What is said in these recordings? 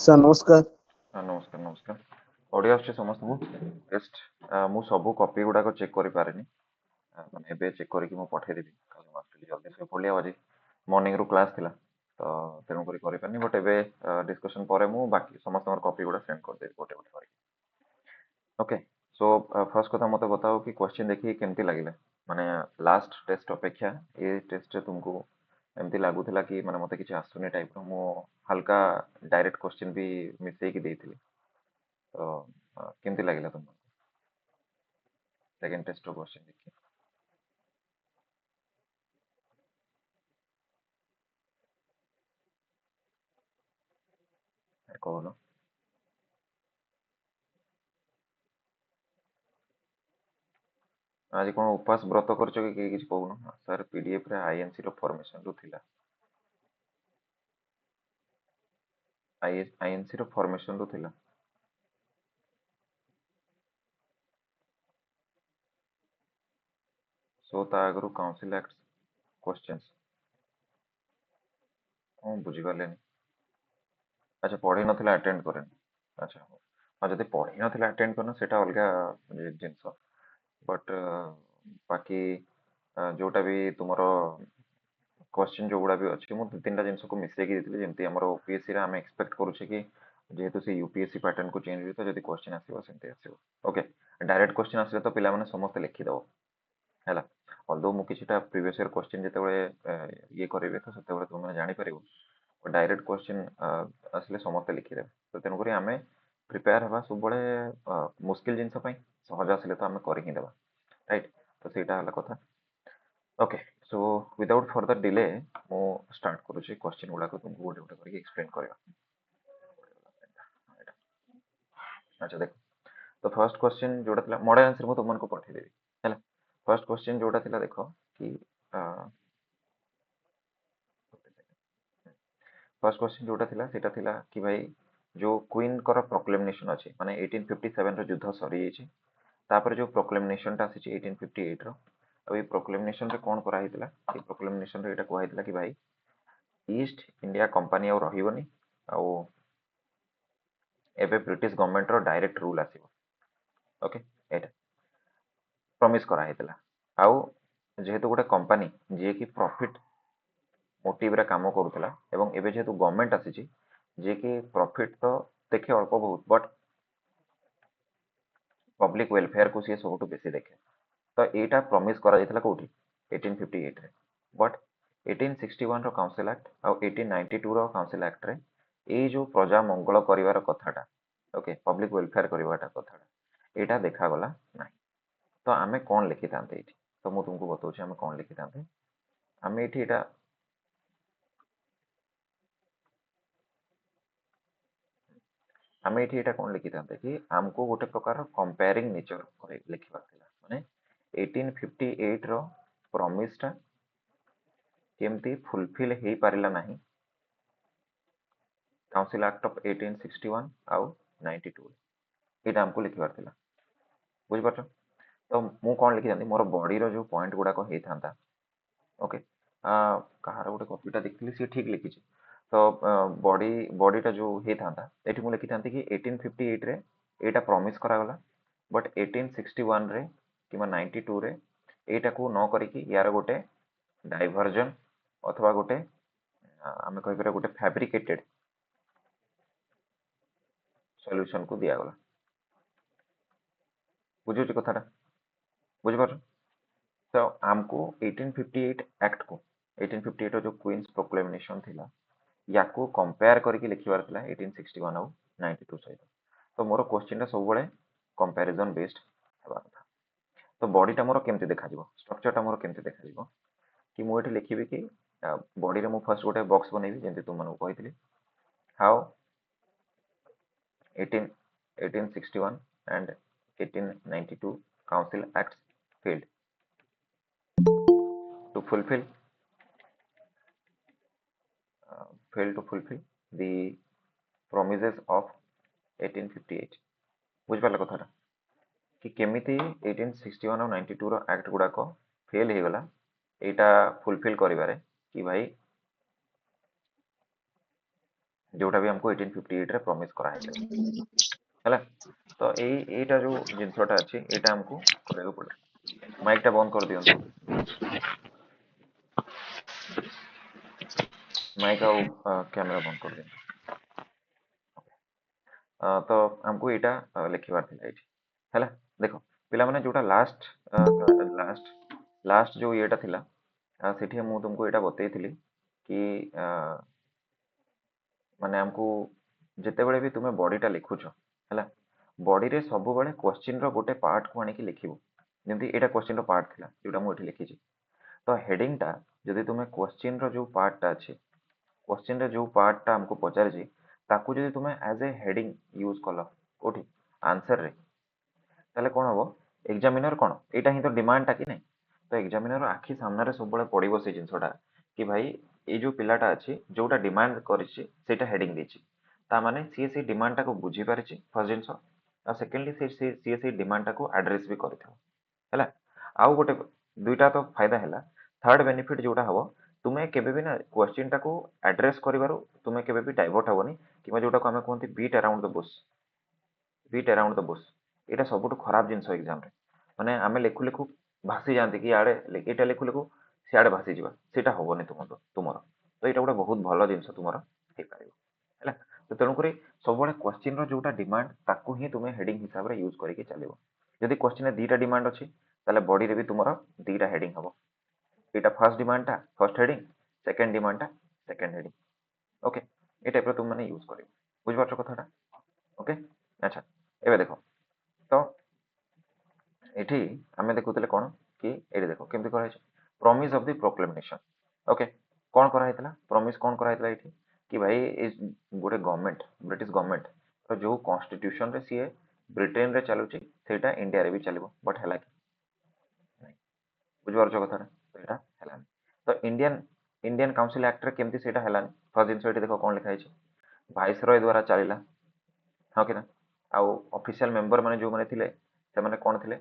Sir ନମସ୍କାର। ନମସ୍କାର ନମସ୍କାର। ଅଡ଼ିଓ ଆସୁଛି ସମସ୍ତଙ୍କୁ? ଜଷ୍ଟ ମୁଁ ସବୁ କପି ଗୁଡ଼ାକ ଚେକ୍ କରିପାରିନି, ମାନେ ଏବେ ଚେକ୍ କରିକି ମୁଁ ପଠେଇଦେବି। କାଲି ମୁଁ ଆକ୍ଚୁଆଲି ଜଲ୍ଦି ଶୋଇ ପଡ଼ିଲି, ଆଜି ମର୍ଣ୍ଣିଂରୁ କ୍ଲାସ୍ ଥିଲା ତ ତେଣୁକରି କରିପାରିନି, ବଟ୍ ଏବେ ଡିସ୍କସନ୍ ପରେ ମୁଁ ବାକି ସମସ୍ତଙ୍କର କପି ଗୁଡ଼ା ସେଣ୍ଡ କରିଦେବି ଗୋଟେ ଗୋଟେ କରିକି। ଓକେ, ସୋ ଫାର୍ଷ୍ଟ କଥା ମୋତେ बताओ कि क्वेश्चन देखिए केमती ଲାଗିଲା, ମାନେ ଲାଷ୍ଟ ଟେଷ୍ଟ ଅପେକ୍ଷା ଏ ଟେଷ୍ଟରେ ତୁମକୁ ଏମିତି ଲାଗୁଥିଲା କି ମାନେ ମୋତେ କିଛି ଆସୁନି ଟାଇପ୍ର? ମୁଁ ହାଲକା ଡାଇରେକ୍ଟ କ୍वेଶ୍ଚନ ବି ମିଶେଇକି ଦେଇଥିଲି, ତ କେମିତି ଲାଗିଲା ତୁମକୁ ସେକେଣ୍ଡ ଟେଷ୍ଟର କ୍वेଶ୍ଚନ ଦେଖି? କହୁନ। ଆଜି କ'ଣ ଉପାସ ବ୍ରତ କରିଛ କି କେହି କିଛି କହୁନ? ସାର୍ ପିଡିଏଫରେ ଆଇଏନସି ର ଫର୍ମେସନ ରୁ ଥିଲା, ଆଇଏନସି ର ଫର୍ମେସନ ରୁ ଥିଲା। ସୋ ତା ଆଗରୁ କାଉନସିଲ ଆକ୍ଟ କ୍ୱେଶ୍ଚନ୍ସ କ'ଣ ବୁଝିପାରିଲେନି? ଆଚ୍ଛା, ପଢ଼ି ନଥିଲା ଆଟେଣ୍ଡ କରେନି। ଆଚ୍ଛା ହଉ, ଆଉ ଯଦି ପଢ଼ି ନଥିଲା ଆଟେଣ୍ଡ କରିନ ସେଇଟା ଅଲଗା ଜିନିଷ, ବଟ୍ ବାକି ଯୋଉଟା ବି ତୁମର क्वेश्चन जोगुड़ा भी अच्छी ମୁଁ 2-3ଟା ଜିନିଷକୁ ମିଶେଇକି ଦେଇଥିଲି, ଯେମିତି ଆମର ଓପିଏସସି ରେ ଆମେ ଏକ୍ସପେକ୍ଟ କରୁଛେ କି ଯେହେତु ସେ ୟୁପିଏସସି पैटर्न को चेंज हुए तो जदि क्वेश्चन आसीबो सेमती आसीबो। ओके, डायरेक्ट क्वेश्चन आसीले तो पिला माने समस्त लिखि दबो हैला। ऑल्दो मु किछिटा प्रीवियस ईयर क्वेश्चन जेतेबेले ये करिवे तो सेतेबेले तुम माने जानि परिबो, डायरेक्ट क्वेश्चन आसीले समस्त लिखि देबे। तो तेनु करी आमे प्रिपेयर हवा सब बळे मुश्किल जिंस पई, सहज आसीले तो आमे करि हि देबा, राइट? तो सेटा हला कथा। Okay, so without further delay मु स्टार्ट करूची क्वेश्चन गुडा को तुमको गोटे गोटे करके एक्सप्लेन करबा। अच्छा देखो, तो फर्स्ट क्वेश्चन जोड़ा थिला मॉडल आंसर मु तुमन को पठे देबी हैला। फर्स्ट क्वेश्चन जोड़ा थिला देखो कि फर्स्ट क्वेश्चन जोड़ा थिला सेटा थिला कि भाई जो क्वीन कर प्रोक्लेमेशन अछि माने 1857 रो युद्ध सरी ଯାଇଛି, तापर जो प्रोक्लेमेशन टा आसी 1858 रो, अब ये प्रोक्लेमेशन रे कोन करा हितला? ये प्रोक्लेमेशन रे एटा कोआ हितला कि भाई ईस्ट इंडिया कंपनी आ रहिबनी, आ एबे ब्रिटिश गवर्नमेंट रो डायरेक्ट रूल आसीबो। ओके, एटा प्रॉमिस करा हितला। आउ जेहेतु गोटे कंपनी जे कि प्रॉफिट मोटिव रे काम करूतला, एवं एबे जेहेतु गवर्नमेंट आसी जे कि प्रॉफिट तो देखे अल्प बहुत, बट पब्लिक वेलफेयर को सी सबुठ बेसी देखे, तो एटा प्रॉमिस करा जायतला कोठी 1858 रे, बट 1861 रो काउंसिल एक्ट आ 1892 रो काउंसिल एक्ट रे ए जो प्रजा मंगल करिवार कथाटा, ओके, पब्लिक वेलफेयर करिवाटा कथाटा एटा देखा गला नाही। तो आमे कोन लिखि थांते एठी? तो मु तुमको बताउछि आमे कोन लिखि थांते। आमे एठी एटा आमे एठी एटा कोन लिखि थांते कि हमको गोटे प्रकार कंपेयरिंग नेचर करे लिखिबार थिला, माने 1858 रो प्रॉमिस टा केमती फुलफिल हेई पारिला नाही काउंसिल एक्ट ऑफ 1861 आउ 92 एटा हमको लिखिबार थिला, बुझि पाछो? तो मु कोन लिखि थांती मोर बॉडी रो जो पॉइंट गुडा को हेई थांता। ओके, कहार गोटे कॉपीटा देखिली सी ठीक लिखिଛି, तो बॉडी बॉडीटा जो हेई थांता एठी मु लिखि थांती कि 1858 रे एटा प्रॉमिस करा गला, बट 1861 रे किमा 92 रे एटा को न करिकि यार गोटे डाइवर्जन अथवा गोटे आमे कहि पारे गोटे फैब्रिकेटेड सॉल्यूशन को दिया गला। बुझुची कथाटा? बुझि पारो? तो हमको 1858 एक्ट को 1858 जो क्वींस प्रोक्लेमेशन थिला याकू कंपेयर करके लिखिबार थिला 1861 और 92 सहित। तो मोर क्वेश्चन टा सब बळे कंपैरिजन बेस्ड हेबा कथा। तो बॉडी टा मोर केमते देखा जिवो, स्ट्रक्चर टा मोर केमते देखा जिवो कि मु एठी लिखिबि कि बॉडी रे मु फर्स्ट गोटे बॉक्स बनेबी जेंति तुम मानू कहितली how 18 1861 and 1892 council acts failed to fulfill failed to fulfill the promises of 1858। बुझिपार कथा कि केमिति 1861 और 92 रो एक्ट गुड़ाक फेल हो गला एटा फुलफिल करिवारे कि भाई जोटा भी हमको 1858 रे प्रॉमिस करा है। तो एटा जो जिनसटा अच्छी एटा हमको करने पड़े। माइक टा बंद कर दियंतु। माइक आउ कैमरा बंद कर दियंतु। तो हमको एटा लिखिबार थिला एठी हैला। देखो पिला माने जोटा लास्ट लास्ट लास्ट जो येटा थिला सेठी मु तुमको एटा बतैथिली कि माने हमको जिते बड़े भी तुम्हें बॉडीटा लिखुछ हैला बॉडी रे सब बड़े क्वेश्चन रो गोटे पार्ट को आनी कि लिखिबो जेंति एटा क्वेश्चन रो पार्ट थिला जोटा मु एठी लिखिछि। तो हेडिंग टा जदि तुम्हें क्वेश्चन रो जो पार्ट टा अछि क्वेश्चन रे जो पार्ट टा हमको पचारछि ताकू जदि तुम्हें एज ए हेडिंग यूज कलो कोठी आंसर रे ताले कोन हबो एग्जामिनर कोन एटा ही तो डिमांड टा कि नै। तो एग्जामिनर आखि सामने रे सब बळे पडिबो से जिंसोटा कि भाई ए जो पिलाटा अछि जोटा डिमांड करिछि सेटा हेडिंग देछि ता माने से डिमांड टा को बुझी पारिछि फर्स्ट जिंस आ सेकेंडली से डिमांड टा को एड्रेस भी करिथो हैला। आउ गोटे दुईटा तो फायदा हैला। थर्ड बेनिफिट जोटा हबो तुमे केबे भी ना क्वेश्चन टा को एड्रेस करिवारो तुमे केबे भी डाइवर्ट हबोनी किबा जोटा को हमें कोनती beat around the bush beat around the bush एटा सबुठ खराब जिंस एग्जाम रे माने आमे लेखु लेखु भासी जानती कि आड़े एटा लेखु लेखु सियाड़े भासी जीवा सेटा हबोनी तुमरो। तो एटा गोटे बहुत भलो जिंस तुमरो हे पारिबो हैला। तो तेणु करी सब बळे क्वेश्चन रो जोटा डिमांड ताकू ही तुमे हेडिंग हिसाब रे यूज करिके चलिबो। जदि क्वेश्चन रे दीटा डिमांड अछि ताले बॉडी रे भी तुमरो दीटा हेडिंग हबो एटा फर्स्ट डिमांड टा फर्स्ट हेडिंग सेकंड डिमांड टा सेकंड हेडिंग ओके ए टाइप रो तुम माने यूज करिबो बुझ पाछो कथाटा ओके। अच्छा एबे देखो तो एठी आमे देखुतले कोन कि एठी देखो केमति करा है promise of the proclamation okay कोन करा हैतला प्रॉमिस कोन करा हैतला एठी कि भाई इस गोटे गवर्नमेंट ब्रिटिश गवर्नमेंट तो जो कॉन्स्टिट्यूशन रे सीए ब्रिटेन रे चलुची सेटा इंडिया रे भी चलिबो बट हैला कि नहीं बुझ पारछो कथाटा तो एटा हैला तो इंडियन इंडियन काउंसिल एक्ट रे केमति सेटा हैला फर्स्ट दिन एठी देखो कोन लिखा है वाइसरॉय द्वारा चलिला हाँ कि ना आउ ऑफिशियल मेंबर माने जो माने थिले से माने कोन थिले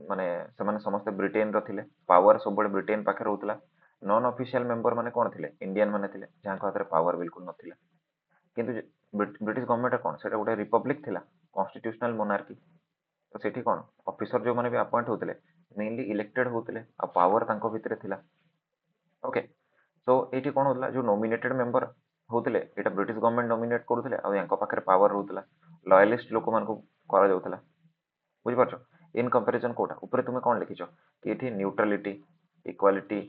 माने से माने समस्त ब्रिटेन रो थिले पावर सब बड़े ब्रिटेन पाखे रहउतला नॉन ऑफिशियल मेंबर माने कोन थिले इंडियन माने थिले जहां को हाथ रे पावर बिल्कुल नथिला किंतु ब्रिटिश गवर्नमेंट कोन सेटा गोटे रिपब्लिक थिला कॉन्स्टिट्यूशनल मोनार्की। तो सेठी कोन ऑफिसर जो माने भी अपॉइंट होतले मेनली इलेक्टेड होतले आ पावर तांको भितरे थिला ओके। सो एठी कोन होतला जो नॉमिनेटेड मेंबर होतले एटा ब्रिटिश गवर्नमेंट नॉमिनेट करूतले आ यांको पाखरे पावर रहउतला लॉयलिस्ट लोक मान को करा जाउतला बुझि पारछो। इन कंपैरिजन कोटा ऊपर तुमे कोन लिखिछो कि एठी न्यूट्रलिटी इक्वालिटी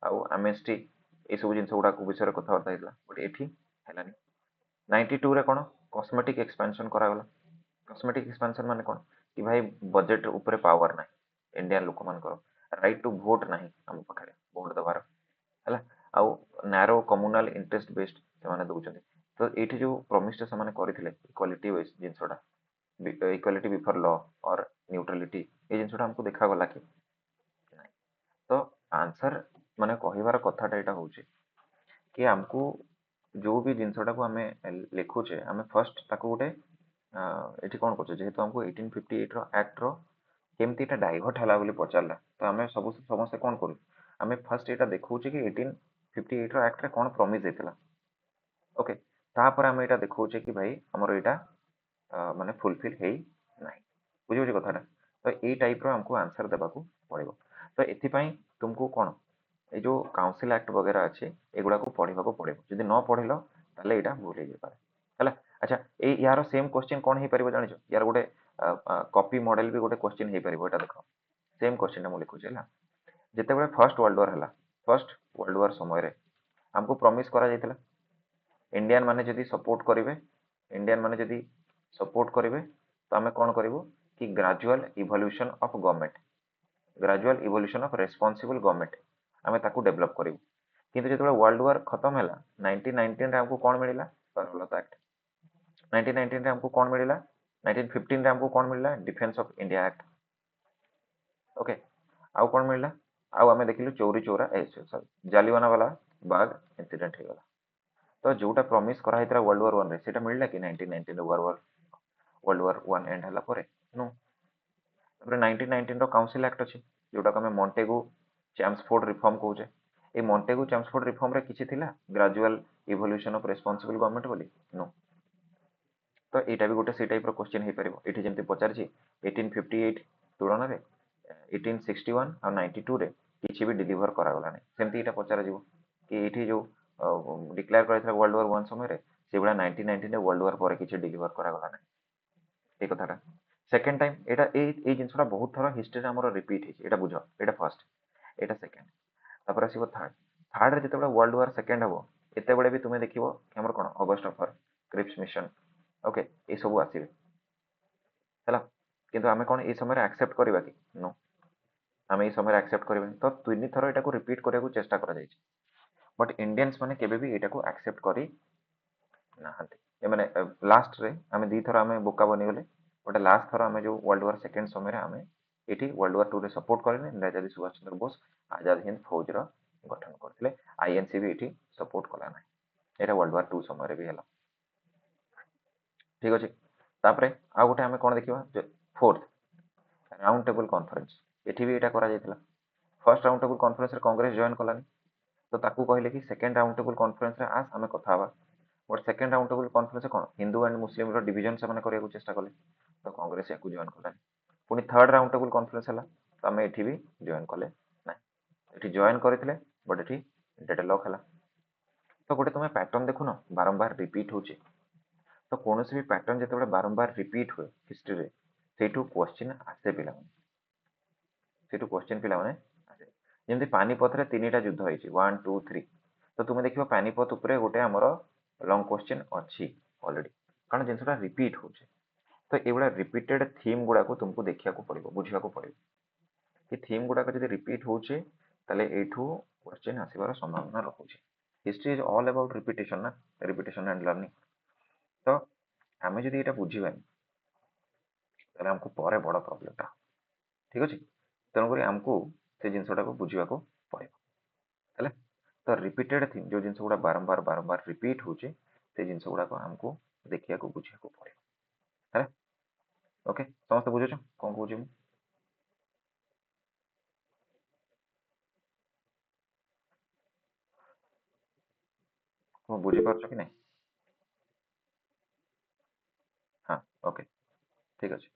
आउ एमएसटी ए सब जिंस गुडा को विषय कथा होता हैतला बट एठी हैलानी 92 रे कोन कॉस्मेटिक एक्सपेंशन करा गला कॉस्मेटिक एक्सपेंशन माने कोन कि भाई बजट ऊपर पावर ना इंडियन लोक मान को राइट टू वोट नाही हम पाखरे वोट दबार हैला आउ नैरो कम्युनल इंटरेस्ट बेस्ड से माने दउछन। तो एठी जो प्रॉमिस से माने करिथिले इक्वालिटी वाइज जिंसोडा इक्वालिटी बिफोर लॉ और न्यूट्रलिटी ये जिनसटा हमको देखा गला कि नहीं। तो आंसर माने कहिबार कथाटा एटा होउची कि हमको जो भी जिनसटा को हमें लिखुचे हमें फर्स्ट ताको गोटे एठी कोन करछे जेहेतु हमको 1858 रो एक्ट रो केमती एटा डाइवर्ट हला बोली पचारला तो हमें सब समस्त कोन करू हमें फर्स्ट एटा देखौचे कि 1858 रो एक्ट रे कोन प्रॉमिस देथिला ओके तापर हमें एटा देखौचे कि भाई हमर एटा माने फुलफिल हेई नाही बुझि बुझि कथाटा। तो ए टाइप रो हमको आंसर देबा को पड़िबो। तो एथि पई तुमको कोन ए जो काउंसिल एक्ट वगैरह अछि एगुडा को पढिबा को पड़िबो जदि न पढिलो ताले एटा भूल हे पारे हैला। अच्छा ए यारो सेम क्वेश्चन कोन हे परिबो जानिछो यार गोटे कॉपी मॉडल भी गोटे क्वेश्चन हे परिबो एटा देखो सेम क्वेश्चन मु लिखु हैला जते बेले फर्स्ट वर्ल्ड वॉर हैला फर्स्ट वर्ल्ड वॉर समय रे हमको प्रॉमिस करा जायतिला इंडियन माने जदि सपोर्ट करिवे इंडियन माने जदि सपोर्ट करिवे तो आमे कोन करिवो कि gradual evolution of government gradual evolution of responsible government आमे ताकू डेवलप करिवो किंतु जेतबे वर्ल्ड वॉर खत्म हैला 1919 रे हमको कोन मिलिला परलता एक्ट 1919 रे हमको कोन मिलिला 1915 रे हमको कोन मिलिला defence of India act okay आउ कोन मिलिला आउ आमे देखिलु चौरी चौरा ए सॉरी जालियानवाला वाला बाग इंसिडेंट हे गला। तो जोटा प्रॉमिस करा हैतरा वर्ल्ड वॉर 1 रे सेटा मिलला कि 1919 वर्ल्ड वॉर 1 एंड हला परे नो तापर 1919 रो काउंसिल एक्ट अछि जोटा को हमें मॉन्टेगू चैम्सफोर्ड रिफॉर्म कहूचे ए मॉन्टेगू चेम्सफोर्ड रिफॉर्म रे किछि थिला gradual evolution of responsible government बोली नो। तो एटा भी गोटे से टाइप रो क्वेश्चन हे परिबो एठी जेमति पचारछि 1858 तुलन रे 1861 और 92 रे किछि भी डिलीवर करा गला नै सेमति एटा पचारा जिवो कि एठी जो डिक्लेयर करथिला वर्ल्ड वॉर 1 समय रे से बडा 1919 रे वर्ल्ड वॉर पर किछि डिलीवर करा गला नै ए कथाटा सेकंड टाइम एटा ए जिंसटा बहुत थरा हिस्ट्री रे हमर रिपीट हे एटा बुझो एटा फर्स्ट एटा सेकंड तापर आसीबो थर्ड थर्ड रे जते बडा वर्ल्ड वॉर सेकंड हबो एते बडे भी तुमे देखिबो कि हमर कोन August offer Cripps mission okay ये सब आसीबे हैला किंतु आमे कोन ए समय एक्सेप्ट करबा कि नो आमे ए समय एक्सेप्ट करबा तो तीन थरो एटा को रिपीट करया को चेष्टा करा जाय बट इंडियंस माने केबे भी एटा को एक्सेप्ट करी नाहंती ए माने लास्ट रे आमे दी थरो आमे बोका बनी गले बट लास्ट थरो आमे जो वर्ल्ड वॉर सेकंड समय रे आमे एठी वर्ल्ड वॉर 2 रे सपोर्ट करले नेताजी सुभाष चंद्र बोस आजाद हिंद फौज रो गठन करथिले आईएनसी भी एठी सपोर्ट कला ना एटा वर्ल्ड वॉर 2 समय रे भी हला ठीक अछि तापरे आ गोटे आमे कोन देखिबा फोर्थ राउंड टेबल कॉन्फ्रेंस एठी भी एटा करा जायतिला फर्स्ट राउंड टेबल कॉन्फ्रेंस रे कांग्रेस जॉइन कलानी तो ताकू कहले कि सेकंड राउंड टेबल कॉन्फ्रेंस रे आस आमे कथा हवा but second round table conference रे कोन हिंदू एंड मुस्लिम रो डिवीजन से माने करिया को चेष्टा कले तो कांग्रेस याकू जॉइन कलानी पुनी थर्ड राउंड टेबल कॉन्फ्रेंस हला तो आमे एठी भी जॉइन कले ना एठी जॉइन करथिले बट एठी डेडलॉक हला तो गोटे तुमे पैटर्न देखुनो बारंबार रिपीट होचे तो कौन भी पैटर्न जिते बारंबार रिपीट हुए हिस्ट्री रे सेठू क्वेश्चन आसे पिला सेठू क्वेश्चन पिला माने आसे जेमति पानीपत रे तीनटा युद्ध होईची 1 2 3 तो तुमे देखिबो पानीपत ऊपर गोटे हमर लॉन्ग क्वेश्चन अछि ऑलरेडी कारण जिनसटा रिपीट होचे तो एबडा रिपीटेड थीम गुडा को तुमको देखिया को पड़िबो बुझिया को पड़िबो कि थीम गुडा जदि रिपीट होचे ताले एठू क्वेश्चन आसीबार संभावना रहुचे history is all about repetition ना रिपीटेशन एंड लर्निंग तो आमे जदि एटा बुझिबानी ताले हमको परे बड़ प्रॉब्लम ता ठीक अछि तेणु करी हमको से जिनसटा को बुझिबा को पड़िबो हैला तो रिपीटेड थिंग जो जिनस गुडा बारंबार बारंबार रिपीट होचे से जिनस गुडा को हमको देखिया को बुझिया को पड़िबो हैला ओके समस्त बुझुछ कोन बुझिमु को बुझि पारछ कि नै हां ओके ठीक अछि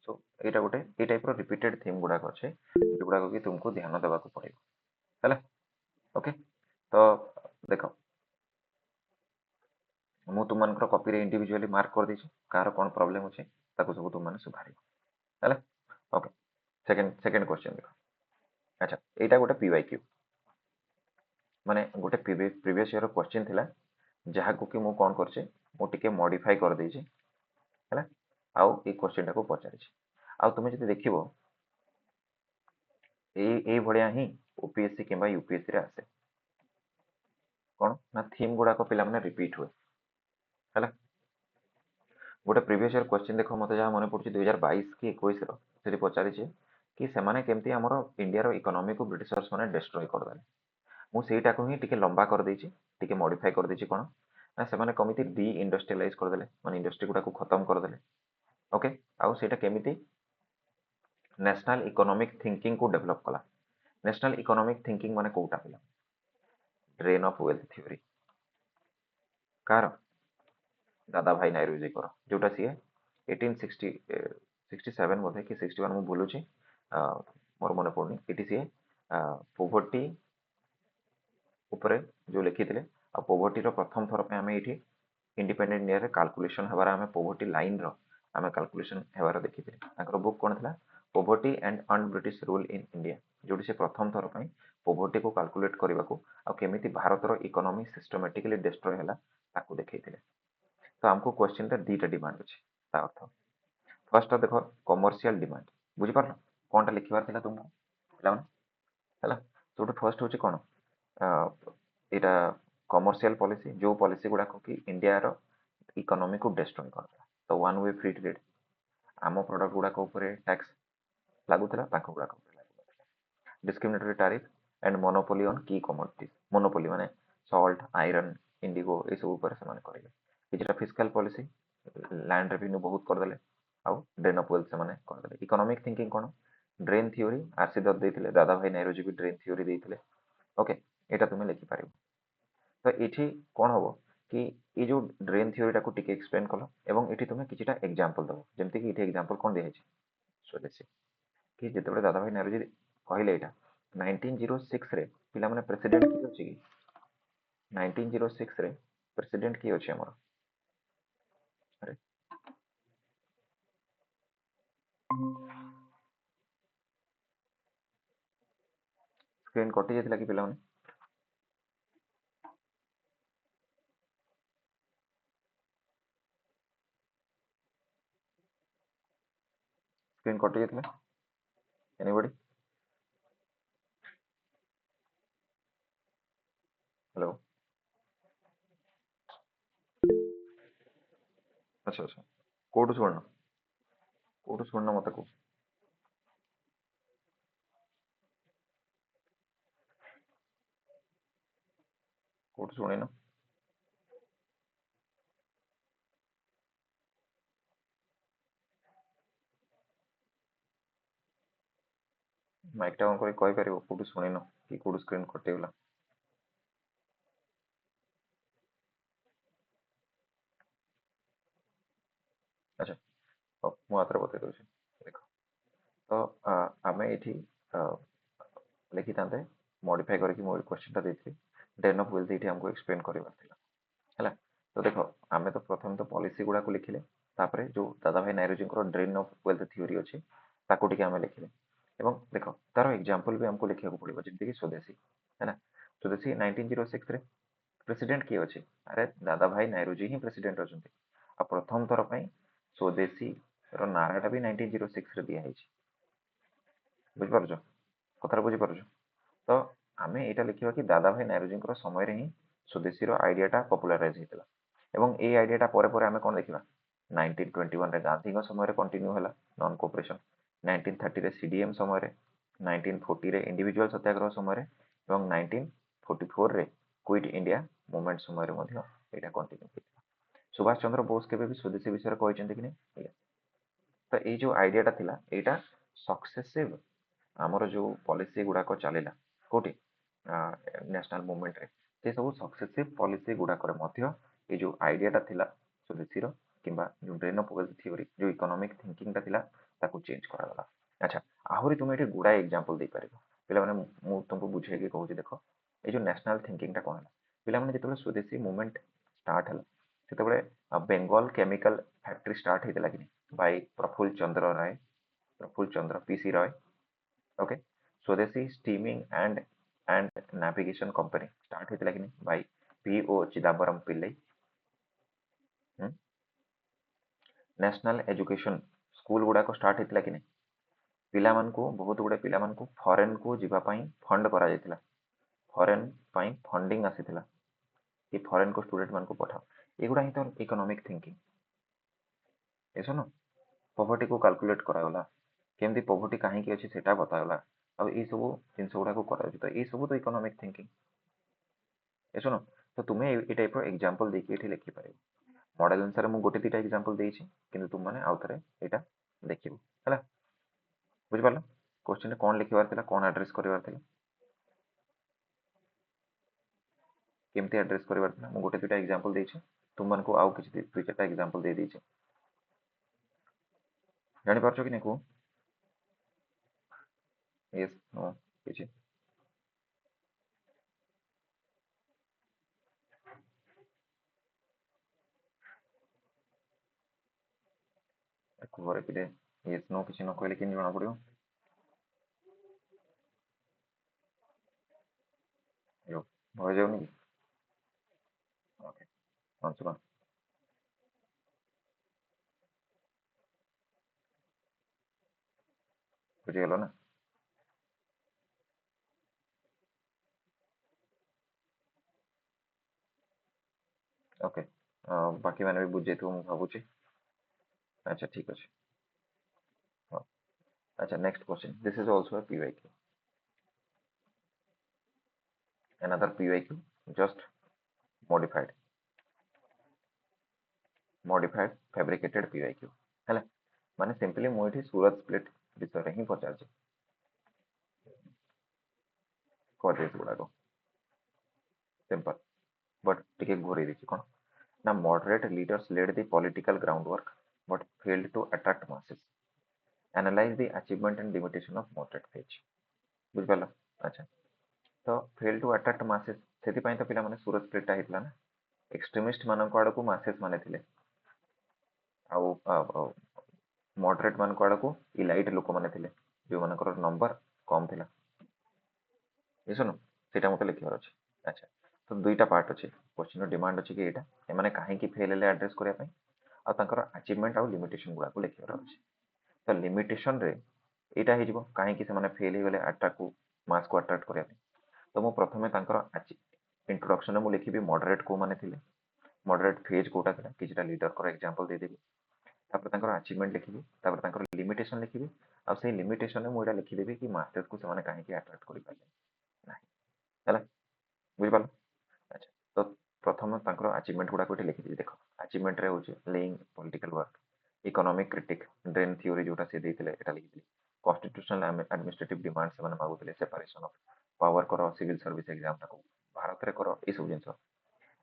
सो एटा गोटे ए टाइप रो रिपीटेड थीम गुडा अछि जेगुडा को कि तुमको ध्यान देबा को पड़िबो हैला ओके तो देखो ମୁଁ ତୁମମାନଙ୍କର କପିରେ ଇଣ୍ଡିଭିଜୁଆଲି ମାର୍କ କରିଦେଇଛି କାହାର କ'ଣ ପ୍ରୋବ୍ଲେମ୍ ଅଛି ତାକୁ ସବୁ ତୁମମାନେ ସୁଧାରିବ ହେଲା ଓକେ ସେକେଣ୍ଡ କ୍ୱେଶ୍ଚନ୍ ଦେଖ ଆଚ୍ଛା ଏଇଟା ଗୋଟେ PYQ ମାନେ ଗୋଟେ ପ୍ରିଭିୟସ୍ ଇୟର କ୍ୱେଶ୍ଚନ୍ ଥିଲା ଯାହାକୁ କି ମୁଁ କ'ଣ କରିଛି ମୁଁ ଟିକେ ମଡିଫାଇ କରିଦେଇଛି ହେଲା ଆଉ ଏଇ କ୍ୱେଶ୍ଚନଟାକୁ ପଚାରିଛି ଆଉ ତୁମେ ଯଦି ଦେଖିବ ଏଇ ଭଳିଆ ହିଁ OPSC କିମ୍ବା UPSC ରେ ଆସେ କ'ଣ ନା ଥିମ୍ ଗୁଡାକ ପିଲାମାନେ ରିପିଟ୍ ହୁଏ ହେଲା गोटे प्रीवियस ईयर क्वेश्चन देखो मते जहाँ मन पड़ुछि 2022 कि 21 रो सेठी पचारिछि कि सेमाने केमती हमर इंडिया रो इकोनॉमी को ब्रिटिशर्स माने डिस्ट्रॉय कर देले मु सेटा को ही टिके लंबा कर देछि टिके मॉडिफाई कर देछि कोन ना सेमाने कमिति डी इंडस्ट्रियलाइज कर देले माने इंडस्ट्री गुडा को खत्म कर देले ओके आउ सेटा केमिति नेशनल इकोनॉमिक थिंकिंग को डेवलप कला नेशनल इकोनॉमिक थिंकिंग माने कोउटा पिला drain of wealth theory car दादा भाई नायरोजी कर जोटा सी 1860 67 बोधे कि 61 मु भूलुची मोर मन पड़नी एटी सी पोवर्टी ऊपर जो लिखिथिले आ पोवर्टी रो प्रथम थर पे हमें एठी इंडिपेंडेंट ईयर रे कैलकुलेशन हबार हमें पोवर्टी लाइन रो हमें कैलकुलेशन हेबार देखिथिले ताकर बुक कोन थिला poverty and un British rule in India जोटी से प्रथम थर पे पोवर्टी को कैलकुलेट करबा को आ केमिति भारत रो इकोनॉमी सिस्टमैटिकली डिस्ट्रॉय हला ताको देखैथिले तो हमको क्वेश्चन रे दीटा डिमांड अछि ता अर्थ फर्स्ट देखो कमर्शियल डिमांड बुझी पारलो कोनटा लिखिबार थिला तुमको पिला माने हला तो फर्स्ट होची कोन एटा कमर्शियल पॉलिसी जो पॉलिसी गुडा को कि इंडिया रो इकोनॉमी को डिस्ट्रॉय करता तो वन वे फ्री ट्रेड आम प्रोडक्ट गुडा को ऊपर टैक्स लागुतला ताको गुडा को लागुतला discriminatory tariff and monopoly on की कमोडिटीज मोनोपोली माने सॉल्ट आयरन इंडिगो ए सब ऊपर से माने करिले किछटा फिस्कल पॉलिसी लैंड रेवेन्यू बहुत कर देले आउ ड्रेन ऑफ वेल्थ से माने कर देले इकोनॉमिक थिंकिंग कोन ड्रेन थ्योरी आरसी दत्त देथिले दादा भाई नेहरू जी भी ड्रेन थ्योरी देथिले ओके एटा तुम लिखिपार तो ये कौन हम कि ये जो ड्रेन थ्योरी को टिके एक्सप्लेन कल एवं ये तुम किसी एग्जांपल दब जमती कि एग्जांपल कौन दिखाई स्वदेशी कि जिते दादा भाई नौरोजी कहले यहाँ 1906 रे पिला माने प्रेसिडेंट किए अच्छे कि 1906 रे प्रेसिडेंट किए अच्छे आमर अरे स्क्रीन कटि जाता कि पिला स्क्रीन कटि जाता एनीबॉडी हेलो अच्छा अच्छा कोटू सुवर्ण कोटू सुवर्ण मत को कोटू शुणी न माइकटा ऑन कर कहि परिबो कोटू शुणी न कि कोटू स्क्रीन कटि गला अच्छा मु आतरे बतई दउछि देखो तो आमे एठी लिखि तांते मॉडिफाई करके मो क्वेश्चन टा देथि डेन ऑफ वेल्थ एठी हमको एक्सप्लेन करबार थिला हैला तो देखो आमे तो प्रथम तो पॉलिसी गुडा को लिखिले तापरे जो दादा भाई नायरोजी को ड्रेन ऑफ वेल्थ थ्योरी अछि ताको टिके आमे लिखिले एवं देखो तार एग्जांपल भी हमको लिखिया को पड़िबो जेमति कि स्वदेशी हैना स्वदेशी 1906 रे प्रेसिडेंट किए अछि अरे दादा भाई नायरोजी ही प्रेसिडेंट अछंती आ प्रथम थर पई स्वदेशी रो नाराटा भी 1906 रे दिया हैछि बुझ पारछो कथार बुझी पारछो तो आमे एटा लिखिबा कि दादा भाई नायरोजी समय रे ही स्वदेशी रो आइडियाटा पॉपुलराइज हेतला एवं ए आइडियाटा परे परे आमे कोन देखिबा 1921 रे गांधी समय रे कंटिन्यू हला नॉन कोऑपरेशन 1930 रे सीडीएम समय रे 1940 रे इंडिविजुअल सत्याग्रह समय रे एवं 1944 रे क्विट इंडिया मूवमेंट समय रे मध्य एटा कंटिन्यू हेतला सुभाष चंद्र बोस केबे भी स्वदेशी विषय रे कहचंती कि नै तो ये जो आइडियाटा थिला एटा सक्सेसिव आमर जो पॉलिसी गुड़ाक चलला कौटी नेशनल मूवमेंट रे से सब सक्सेसिव पॉलिसी गुड़ाक ये जो आइडियाटा थिला स्वदेशी किंबा जो ब्रेन ऑफ वेल्थ थ्योरी जो इकोनॉमिक थिंकिंग टा थिला ताको चेंज करागला अच्छा आहुरी तुम ये गुड़ा एग्जांपल दे पारिबो पिला माने मु तुमको बुझेकी कहूची देखो ये जो नेशनल थिंकिंग टा कोन पिला माने जेतबे स्वदेशी मूवमेंट स्टार्ट हला सेतबे बेंगल केमिकल फैक्ट्री स्टार्ट हेतला कि by Prafulla Chandra Ray Prafulla Chandra PC Roy okay Swadeshi steaming and navigation company start होता कि by PO Chidambaram Pillai national education school गुड़ाक स्टार्ट होता कि पिला मानकु बहुत गुड़े पिला मानकु फॉरेन को जीवा पई फंड करा जायतिला फॉरेन पई फंडिंग आसीतिला कि फॉरेन को स्टूडेंट मानकु पठाओ एगुडा ही तो इकोनॉमिक थिंकिंग एसो न पॉवर्टी को कैलकुलेट करागला केमती पॉवर्टी कहीं अच्छी से बतागला अब ये सब जिन गुड़ा कर तो ये सब तो इकोनॉमिक थिंकिंग ए सुन तो तुम्हें ये टाइप एग्जांपल देखिए ये लिखिपार मॉडल अनुसार मुझे गोटे दुटा एग्जांपल देछि किंतु तुम माने आउ थरे एटा देखिबो हला बुझ पारला क्वेश्चन कौन लिखिबार थिला कौन एड्रेस करिवार थिला केमती एड्रेस करिवार थिला मु गोटे दुटा एग्जांपल देछि तुम मानको आउ किछि दुई चारटा एग्जांपल दे देछि जानि पारछो कि नै को यस नो किछि घरे पिले यस नो किछि न कहले किन जणा पड़ियो यो भय जाउनी ओके आंसर बुझि गेलो ना ओके बाकी मैंने भी बुझ जाइथिबो मु भाबुची अच्छा ठीक अछि हाँ अच्छा next question this is also a PYQ another PYQ just modified fabricated PYQ ହେଲା ମାନେ सिंपली ମୁଁ ଏଠି ସୁରତ ସ୍ପ୍ଲିଟ୍ ବିଷୟରେ ହିଁ ପଚାରୁଛି କରିଦେଇଛି ଗୁଡ଼ାକ सिंपल बट टिके घोरै देछि कोन ना moderate leaders led the political ground work but failed to attract masses analyse the achievement and limitation of moderate phase बुझ पाला अच्छा तो फेल टू अट्रैक्ट masses सेति पई तो पिला माने सूरत स्प्लिट आइतला ना एक्सट्रीमिस्ट मानक आड़ को masses माने थिले आउ मॉडरेट मानक आड़ को इलाइट लोक माने थिले जो मानकर नंबर कम थिला ये सुनो सेटा मते लिखिबार अछि अच्छा तो दुईटा पार्ट अछि क्वेश्चन डिमांड अछि कि एटा एमाने काहे की फेल ले एड्रेस करिया पई आ तांकर अचीवमेंट आ लिमिटेशन गुडा को लिखिबार अछि तो लिमिटेशन रे एटा हे जिवो काहे की से माने फेल हे गले अट्रैक्ट को मास को अट्रैक्ट करिया पई तो मु प्रथमे तांकर इंट्रोडक्शन में मु लिखिबी मॉडरेट को माने थिले मॉडरेट फेज कोटा थिला किछटा लीडर को एग्जांपल दे देबी तापर तांकर अचीवमेंट लिखिबी तापर तांकर लिमिटेशन लिखिबी आ से लिमिटेशन में मु एटा लिखि देबी कि मास्टर्स को से माने काहे की अट्रैक्ट करि पाले नाही हला बुझि पालो अच्छा तो प्रथम तांकर अचीवमेंट गुडा कोठी लिखि देबी देखो अचीवमेंट रे होची laying political work economic critic drain theory जोटा से देथिले एटा लिखि देबी कॉन्स्टिट्यूशनल एडमिनिस्ट्रेटिव डिमांड से माने मागुथिले सेपरेशन ऑफ पावर करो सिविल सर्विस एग्जाम टाको भारत रे करो ई सब जिंस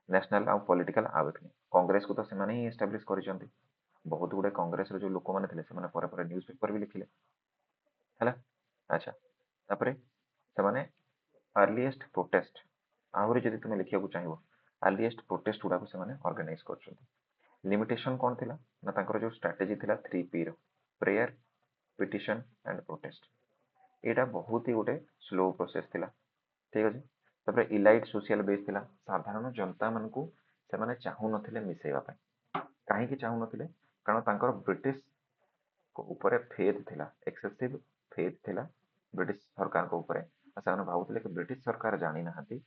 नेशनल आ पॉलिटिकल आवेकनी कांग्रेस को तो से माने ही एस्टैब्लिश करिसंती बहुत गुडे कांग्रेस रे जो लोक माने थिले से माने परे परे न्यूज़पेपर भी लिखिले हला अच्छा तापरे से माने अर्लीएस्ट प्रोटेस्ट आहुरी जदि तुम लिखिया को चाहिबो अर्लीएस्ट प्रोटेस्ट गुडा को से माने ऑर्गेनाइज करछंती लिमिटेशन कोन थिला ना तांकर जो स्ट्रेटजी थिला 3P रो प्रेयर पिटिशन एंड प्रोटेस्ट एटा बहुत ही गोटे स्लो प्रोसेस थिला ठीक अछि तबरे इलाइट सोशल बेस थिला साधारण जनता मन को से माने चाहू नथिले मिसेबा पय काहे की चाहू नथिले कारण तांकर ब्रिटिश को ऊपर फेथ थिला एक्सेसिव फेथ थिला ब्रिटिश सरकार को ऊपर से भावुଥିଲେ कि ब्रिटिश सरकार जानी नाहंती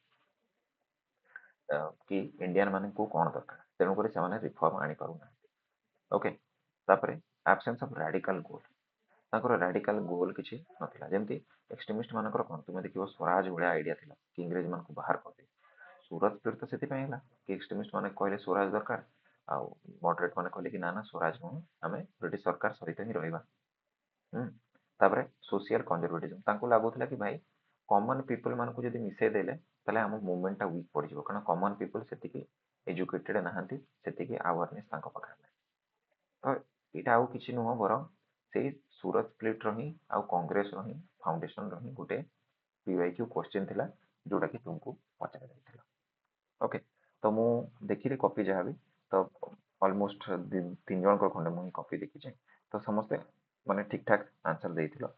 कि इंडियन माने को कोन दरकार तेणु करी से माने रिफॉर्म आनी पारु ना ओके तापरे एब्सेंस ऑफ रेडिकल गोल तांकर रेडिकल गोल किछि नथिला जेमति एक्सट्रीमिस्ट मानकर कोन तुमे देखिबो स्वराज भलिया आइडिया थिला कि इंग्रेज मान को बाहर कर दे सूरत स्प्लिट तो सेति पय हला कि एक्सट्रीमिस्ट माने कहले स्वराज दरकार आ मॉडरेट माने कहले कि ना ना स्वराज नु हमें ब्रिटिश सरकार सहित ही रहइबा तापरे सोशल कंजर्वेटिज्म तांको लागुଥିଲା कि भाई कॉमन पीपल मान को जदि मिसे देले तले हम मूवमेंट टा वीक पड़ जिवो कारण कॉमन पीपल सेति एजुकेटेड नाहंती सेति अवेयरनेस तांको पाखर तो एटा आउ किछि नुह बरम से सूरत स्प्लिट रही आउ कांग्रेस रही फाउंडेशन रही गोटे पीवाईक्यू क्वेश्चन थिला जोटा कि तुमको पचार जाइथिला ओके तो मु देखिले कॉपी जहाँ भी तो ऑलमोस्ट तीन जन खंडे मुझे कॉपी देखी तो समस्ते माने ठीक ठाक आंसर देथिलो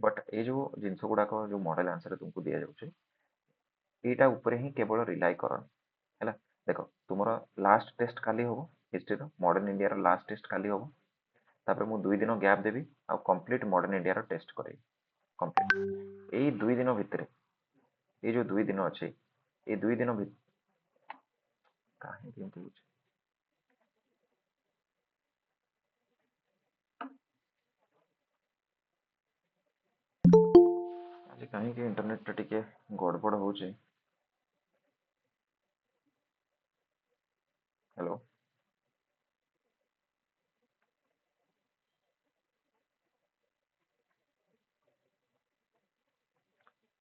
बट ये जो जिनस गुड़ाक जो मॉडल आंसर तुमको दि जाउछे एटा ऊपर ही केवल रिलाई करन हैला देखो तुमरो लास्ट टेस्ट काली होबो हिस्ट्री रो मॉडर्न इंडिया रो लास्ट टेस्ट काली होबो तापर मु 2 दिन गैप देबी आ कंप्लीट मॉडर्न इंडिया रो टेस्ट करेबी कंप्लीट एई 2 दिन भितरे ये जो 2 दिन अच्छे ये 2 दिन काहे केमति होछ आज काहे के इंटरनेट टा टिके गड़बड़ होचे hello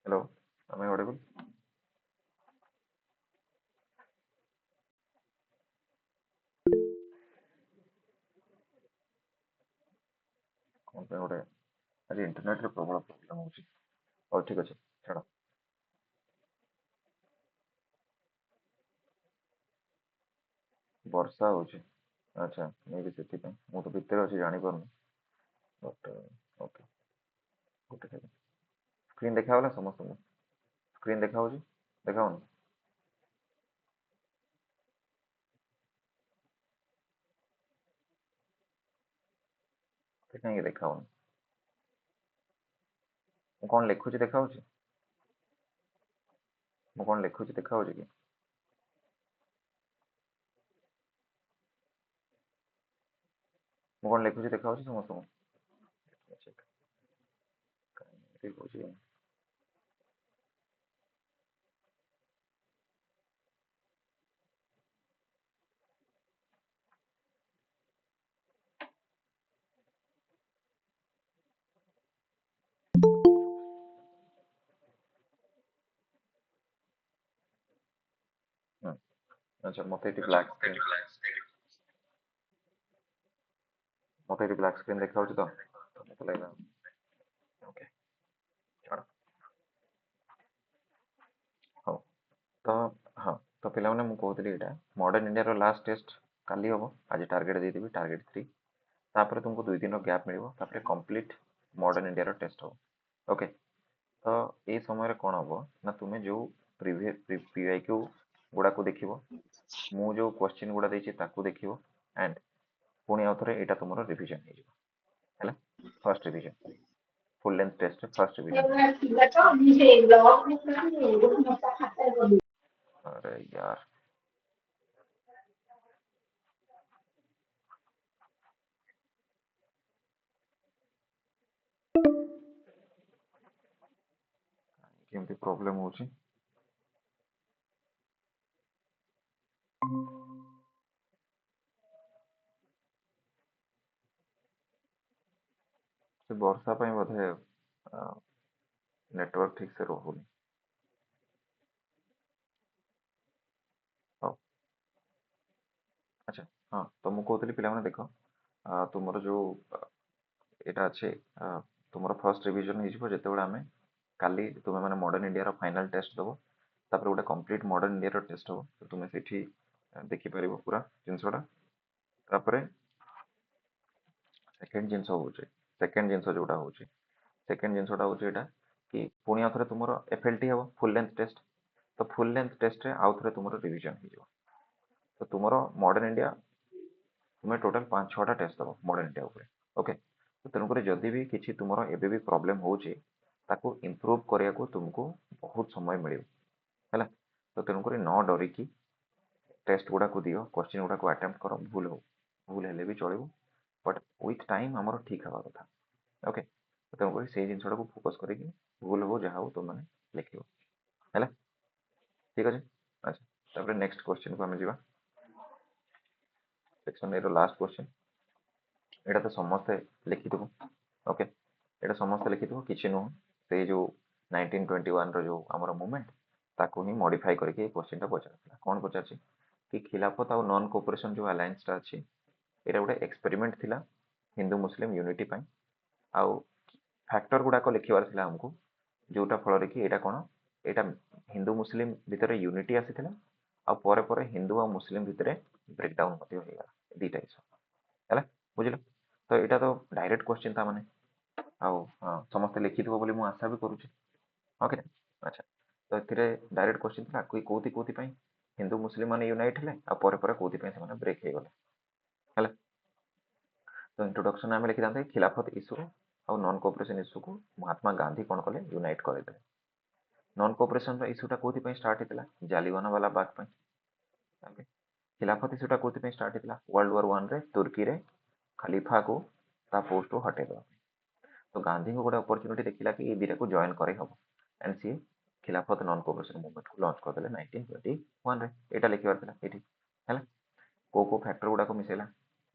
hello am I audible कौन पे गोटे आज इंटरनेट रे प्रबल प्रॉब्लम होची और ठीक अछि छाड़ वर्षा होची अच्छा मे भी सेति पे मु तो भीतर अछि जानि परनु बट ओके गोटे सेकंड स्क्रीन देखा होला समस्त स्क्रीन देखा होची देखा होनी काहे देखा होनी मु कोन लिखुची देखा होची मु कोन लिखुची देखा होची कि मु कोन लिखुची देखा होची समस्त चेक ठीक होची अच्छा मते एटी ब्लैक स्क्रीन देखा तो मते लागला ओके छाड़ हो तो हाँ तो पिला माने मु कहतली एटा मॉडर्न इंडिया रो लास्ट टेस्ट काली हबो आज टारगेट दे देबी टारगेट 3 तापर तुमको 2 दिन गैप मिलिबो तापर कंप्लीट मॉडर्न इंडिया रो टेस्ट हो ओके तो ए समय कौन हम ना तुम्हें जो पीवाईक्यू गुड़ा को देखिबो मु जो क्वेश्चन गुड़ा देछि ताकू देखिबो एंड पुणी आउ थरे एटा तुमरो रिवीजन हे जिवो हैला first revision full length test first revision हे अरे यार केमती प्रॉब्लम होछि से वर्षा पई बोधे नेटवर्क ठीक से रहुनी हो अच्छा हाँ तो मु कहतली पिला माने देखो तुमरो जो एटा अच्छे तुमरो फर्स्ट रिवीजन हे जिवो जेतेबेले आमे काली तुमे माने मॉडर्न इंडिया रो फाइनल टेस्ट दबो तापर गोटे कंप्लीट मॉडर्न इंडिया रो टेस्ट हो तो तुमे सेठी देखि परिबो पूरा जिंसोडा तापर सेकंड जिंस होउचे सेकंड जिंस जोटा होउचे सेकंड जिंसोटा होउचे एटा कि पुणी आथरे तुमरो एफएलटी हबो फुल लेंथ टेस्ट तो फुल लेंथ टेस्ट रे आउथरे तुमरो रिवीजन हे जिवो तो तुमरो मॉडर्न इंडिया तुमे टोटल 5-6टा टेस्ट दबो मॉडर्न इंडिया ऊपर ओके तो तेणुकर जदि भी किसी तुमरो एबे भी प्रॉब्लम होउचे ताको इम्प्रूव करिया को तुमको बहुत समय मिलियो हैला तो तेणुकर न डरिकी टेस्ट गुड़ा को दियो क्वेश्चन गुड़ा को अटेम्प्ट करो भूल हेले भी चलिबो बट विथ टाइम हमरो ठीक हवा कथा ओके तो तेणुकर से जिनसटा को फोकस करिकी भूल हो जहा हो तुम माने लिखियो हैला ठीक अछि अच्छा तापर नेक्स्ट क्वेश्चन को हम जीवा सेक्शन ए रो लास्ट क्वेश्चन एटा तो समस्त लिखिथबो ओके एटा समस्त लिखिथबो किछि नो से जो 1921 रो जो हमरो मूवमेंट ताको ही मॉडिफाई करके क्वेश्चन टा पचारला कोन पचारछि कि खिलाफत और नॉन कोऑपरेशन जो अलायंस टा अछि एटा गोटे एक्सपेरिमेंट थिला हिंदू मुस्लिम यूनिटी पई आउ फैक्टर गुडा को लिखिबार थिला हमको जोटा फल रे कि एटा कोन एटा हिंदू मुस्लिम भितर यूनिटी आसीथिला आ परे परे हिंदू और मुस्लिम भितर ब्रेकडाउन मध्ये हो गला दीटा इशू हैला बुझिलो तो एटा तो डायरेक्ट क्वेश्चन था माने आउ समस्त लिखिथबो बोली मु आशा भी करूची ओके अच्छा तो एथिरे डायरेक्ट क्वेश्चन था कोई कोथि पई हिंदू मुस्लिम माने यूनाइट हेले आ परे परे कोथि पई से माने ब्रेक हे गले हैला तो इंट्रोडक्शन आमे लिखि दांते खिलाफत इशू और नॉन कोऑपरेशन इशू को महात्मा गांधी कोन कले यूनाइट करे दे नॉन कोऑपरेशन रो इशूटा कोथि पई स्टार्ट हेतला जालियानवाला वाला बाग पई ओके खिलाफत इशूटा कोथि पई स्टार्ट हेतला वर्ल्ड वॉर 1 रे तुर्की रे खलीफा को ता पोस्ट हटे दो तो गांधी को गोटे अपॉर्चुनिटी देखिला कि ए दिरा को जॉइन करे हबो एंड सी खिलाफत नॉन कोऑपरेशन मूवमेंट को लॉन्च कर देले 1921 रे एटा लिखिबार थिला एठी हैला को फैक्टर गुडा को मिसेला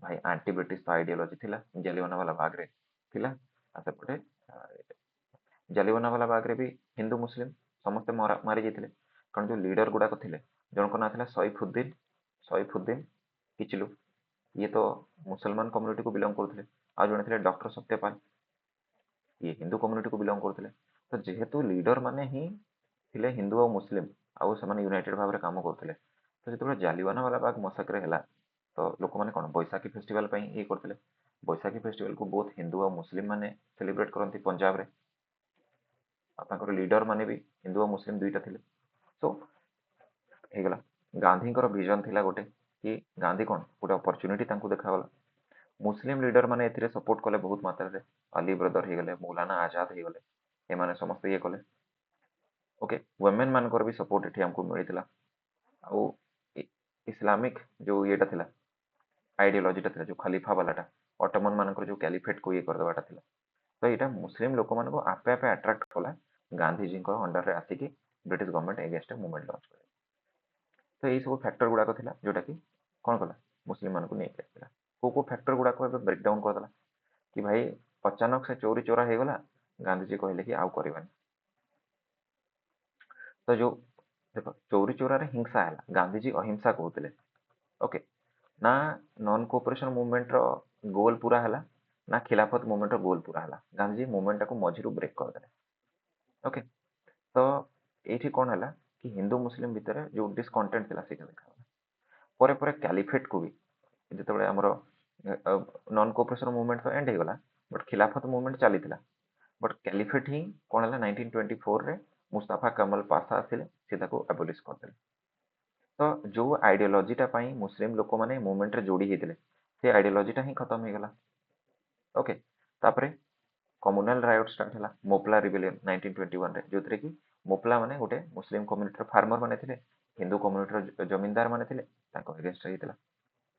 भाई एंटी ब्रिटिश तो आइडियोलॉजी थिला जालियानवाला वाला बाग रे थिला आ सेपटे जालियानवाला वाला बाग रे भी हिंदू मुस्लिम समस्त मारी जेथिले कारण जो लीडर गुडा को थिले जण को ना थिला सैफुद्दीन किचलू ये तो मुसलमान कम्युनिटी को बिलोंग करते आ जड़े थे डॉक्टर सत्यपाल ये हिंदू कम्युनिटी को बिलोंग करते तो जेहेतु लीडर माने ही थिले हिंदू और मुस्लिम आउ से यूनाइटेड भाव में कम करते तो जो जालियानवाला वाला बाग मसाकर है तो लोक मैंने कौन बैसाखी फेस्टिवल ये करते बैसाखी फेस्टिवल को बहुत हिंदू और मुस्लिम माने सेलिब्रेट करती पंजाब रे लीडर माने भी हिंदू और मुस्लिम दुईटा थे सो ହେଇଗଲା ଗାନ୍ଧୀଙ୍କର ଭିଜନ ଥିଲା ଗୋଟେ କି ଗାନ୍ଧୀ କଣ ଗୋଟେ ଅପରଚ୍ୟୁନିଟି ତାଙ୍କୁ ଦେଖାଗଲା मुस्लिम लीडर माने एथिरे सपोर्ट कले बहुत मात्रा रे अली ब्रदर ही गले मौलाना आजाद ही गले ए माने समस्त ये कले ओके वुमेन मानकर भी सपोर्ट एठी हमको मिलितला आ इस्लामिक जो येटा थिला आइडियोलॉजीटा थिला जो खलीफा वालाटा ऑटोमन मानकर जो कैलिफेट को ये कर देबाटा थिला तो एटा मुस्लिम लोक मान को आपे आपे अट्रैक्ट कला गांधी जी को अंडर रे आसी कि British government against movement launch करे तो यही सब फैक्टर गुड़ाक था जोटा कि कौन कला मुस्लिम मान को नहीं आसला को फैक्टर गुड़ाक ब्रेक डाउन करदेला कि भाई अचानक से चोरी चोरा हो गला गांधीजी कहले कि आउ करवानी तो जो ଦେଖ ଚୌरी ଚୌରାରେ ହିଂସା ହେଲା, ଗାନ୍ଧୀଜୀ ଅହିଂସା କହୁଥିଲେ। ଓକେ, ନା ନନ୍ କୋଅପରେସନ ମୁଭମେଣ୍ଟ ର ଗୋଲ ପୁରା ହେଲା, ନା ଖିଲାଫତ ମୁଭମେଣ୍ଟ ର ଗୋଲ ପୁରା ହେଲା। ଗାନ୍ଧୀଜୀ ମୁଭମେଣ୍ଟ ଟାକୁ ମଝିରୁ ବ୍ରେକ୍ କରିଦେଲେ। ଓକେ, ତ ଏଇଠି କଣ ହେଲା କି ହିନ୍ଦୁ ମୁସଲିମ ଭିତରେ ଯୋଉ ଡିସକଣ୍ଟେଣ୍ଟ ଥିଲା ସେଇଟା ଦେଖାଗଲା। ପରେ ପରେ କ୍ୟାଲିଫେଟ କୁ ବି ଯେତେବେଳେ ଆମର ନନ୍ କୋଅପରେସନ ମୁଭମେଣ୍ଟ ତ ଏଣ୍ଡ ହେଇଗଲା, ବଟ୍ ଖିଲାଫତ ମୁଭମେଣ୍ଟ ଚାଲିଥିଲା। ବଟ୍ କ୍ୟାଲିଫେଟ ହିଁ କଣ ହେଲା 1924 ରେ ମୁସ୍ତାଫା କମଲ ପାସା ଆସିଲେ, ସେ ତାକୁ ଆବୋଲିଶ କରିଦେଲେ। ତ ଯୋଉ ଆଇडियोलॉजीଟା ପାଇଁ ମୁସଲିମ ଲୋକମାନେ ମୁଭମେଣ୍ଟରେ ଯୋଡି ହେଇଥିଲେ, ସେ ଆଇडियोलॉजीଟା ହିଁ ଖତମ ହେଇଗଲା। ଓକେ, ତାପରେ କମ୍युନାल ରାଇଟ ଷ୍ଟାର୍ଟ ହେଲା, ମୋପଲା ରିବେଲିୟନ 1921 ରେ, ଯୋଉଥିରେ କି ମୋପଲା ମାନେ ଗୋଟେ ମୁସଲିମ କମ୍ୟୁନିଟିର ଫାର୍ମର ମାନେ ଥିଲେ, ହିନ୍ଦୁ କମ୍ୟୁନିଟିର ଜମିଦାର ମାନେ ଥିଲେ, ତାଙ୍କ ଏଗେନଷ୍ଟ ହେଇଥିଲା।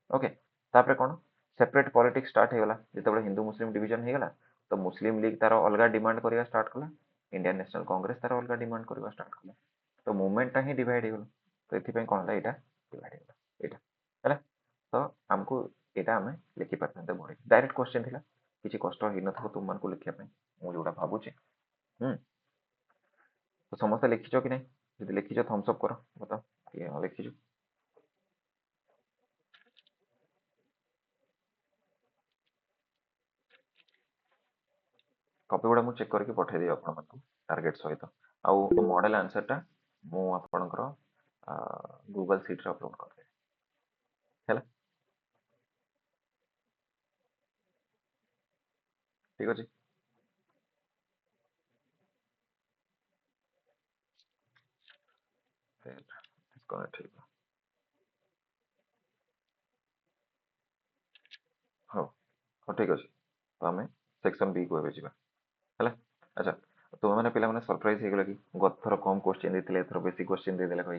ओके, तापर कौन सेपरेट पॉलिटिक्स स्टार्ट हो गला, जितेबाला हिंदू मुस्लिम डिवीजन हो गला, तो मुस्लिम लीग तार अलग डिमांड करवा स्टार्ट कला, इंडियन नेशनल कांग्रेस तार अलग डिमांड करवा स्टार्ट कला, तो मूवमेंट ही डिवाइड हो गला। तो ये कौन है यहाँ डिवाइड हो गला है। तो आमको यहाँ आम लिखि पारे बढ़े डायरेक्ट क्वेश्चन था, किसी कष्ट हो न तुम मान लिखापी मुझे भावुँ। तो समस्ते लिखिच कि नहीं, जो लिखिच थम्सअप कर बताओ कि हाँ लिखिच। कपी गुड़ा मुझे चेक करके पठेदेवी आप टार्गेट सहित आउ मॉडल आंसरटा मुझे गूगल सीट रे अपलोड करदेवी है। ठीक अच्छे, ठीक हाँ हाँ ठीक अच्छे। तो आम सेक्शन बी को एवं है। अच्छा, तुम मैंने पिला मैंने सरप्राइज हो गला कि गत थर कम क्वेश्चन देते एथर बेसी क्वेश्चन देदेला कही।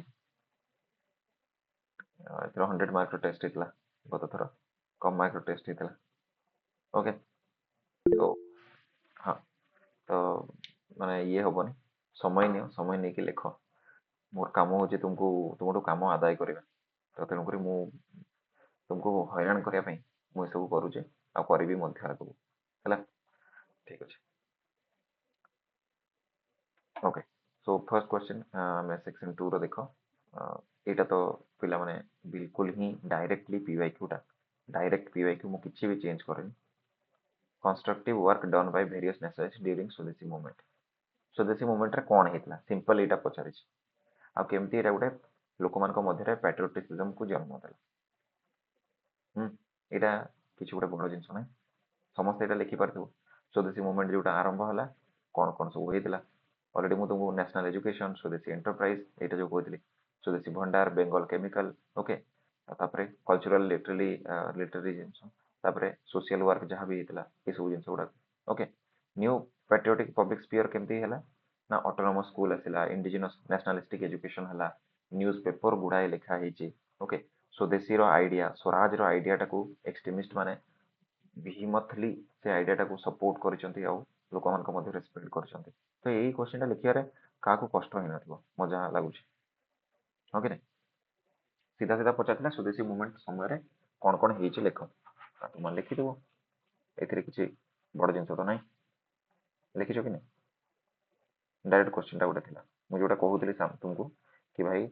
एथर 100 मार्क टेस्ट होता, गत थर कम मार्क टेस्ट होता। ओके, तो हाँ, तो माने ये हेनी, समय नियो, समय नहीं कि लिख। मोर काम हूँ तुमको तुम काम आदाय करवा, तो तेणुक तुमको हैरान करने मुझे सब करुचे आ करी आगू है। ठीक अच्छे, ओके। सो फर्स्ट क्वेश्चन मैं सेक्शन 2 रो देखो। यहाँ तो पिला माने बिल्कुल ही डायरेक्टली पीवाईक्यूटा, डायरेक्ट पीवाईक्यू मु किछि भी चेंज करेनी। Constructive work done by various nationalist during स्वदेशी मूवमेंट, स्वदेशी मूवमेंट रे कोन हेतला सिंपल एटा पचारि आ केमती एटा गोटे लोक मान मध्य पैट्रियोटिज्म को जन्म देला। एटा किछि गोटे बड़ जिंस ना, समस्त एटा लिखि पारथु। स्वदेशी मूवमेंट जोटा आरंभ होला कौन कौन सब होइतिला ऑलरेडी मु तुमको नेशनल एजुकेशन, स्वदेशी एंटरप्राइज एटा जो कहती, स्वदेशी भंडार, बेंगल केमिकल, ओके, तापरे कल्चरल लिटरेरी लिटरेरी जिंस, तापरे सोशल वर्क जहाँ भी होता ये सब जिन गुड़ा। Okay, new patriotic public sphere केमती है ना, ऑटोनोमस स्कूल आसला, इंडिजिनस नेशनलिस्टिक एजुकेशन है, न्यूज पेपर गुड़ाए लिखाई। Okay, swadeshi idea swaraj idea टाको एक्सट्रीमिस्ट माने विहिमतली से आइडिया टाको सपोर्ट करचंती आ लोक मान मध्य स्प्रेड करचंती। तो यही क्वेश्चन टा लिखियारे काको कष्ट होई नथिबो, मजा लागुची। हो कि नहीं, सीधा सीधा पचारला स्वदेशी मूवमेंट समय कौन कौन होइछि लिख, तुम लिखिदेव। एथिरे किछि बड़ जिंस तो नहीं, लिखिछ कि नहीं, डायरेक्ट क्वेश्चन टा गोटे थिला। मु जोटा कहूतली तुमको कि भाई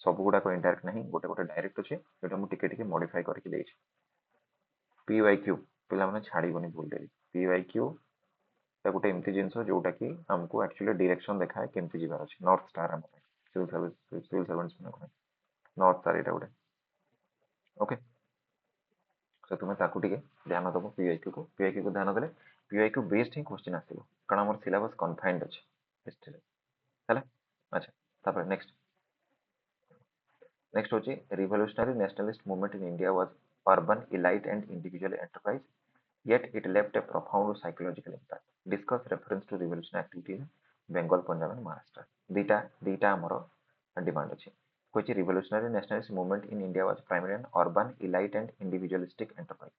सब गुड़ाक इनडायरेक्ट नहीं, गोटे गोटे डायरेक्ट अच्छे, जोटा मु टिके टिके मॉडिफाई करके देइछि। पीवाईक्यू पिला माने छाड़ीबनी भूल देली। पीवाईक्यू गोटे एमती जिनस जोटा कि आमको एक्चुअली डायरेक्शन देखाए केमती जीवार अछि। नॉर्थ स्टार हम सिविल सर्वेंट्स में नॉर्थ स्टार एटा गोटे। ओके, तो तुम ताकू टिके ध्यान दबो पीवाईक्यू को ध्यान देले पीवाईक्यू बेस्ड ही क्वेश्चन आसिबो, कारण हमर सिलेबस कन्फाइंड अछि हिस्ट्री हैला। अच्छा, तापर नेक्स्ट नेक्स्ट होची revolutionary nationalist movement in India was urban elite and individual enterprise, yet it left a profound psychological impact. Discuss reference to revolutionary activity in Bengal, Punjab and Maharashtra. दीटा दीटा हमरो demand अछि। कोइची revolutionary nationalist movement in India was primary an urban elite and individualistic enterprise.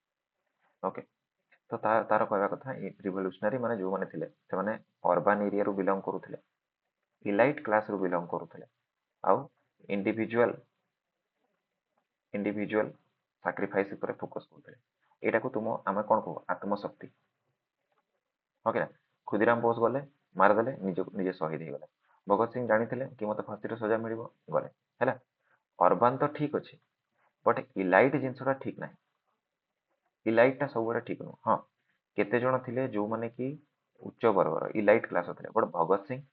Okay, तो तार कहवा कथा revolutionary माने जो माने थिले से माने अर्बन एरिया रु बिलोंग करूथिले, इलाइट क्लास रु बिलोंग करूथिले, आउ इंडिविजुअल इंडिविजुअल सैक्रिफाइस पर फोकस करूथिले। एटा को तुम आमे कोन कहू आत्मशक्ति। ओके, खुदीराम बोस गले मारदेले निजे निजे शहीद हो गले। भगत सिंह जानी कि मत फांसी सजा मिल गले है। अर्बान तो ठीक अच्छे बट इलाइट जिनसा ठीक ना। इलाइट टा सब ठीक नुह। हाँ केते जण थिले जो माने कि उच्च वर्गर इलाइट क्लास थे बट भगत सिंह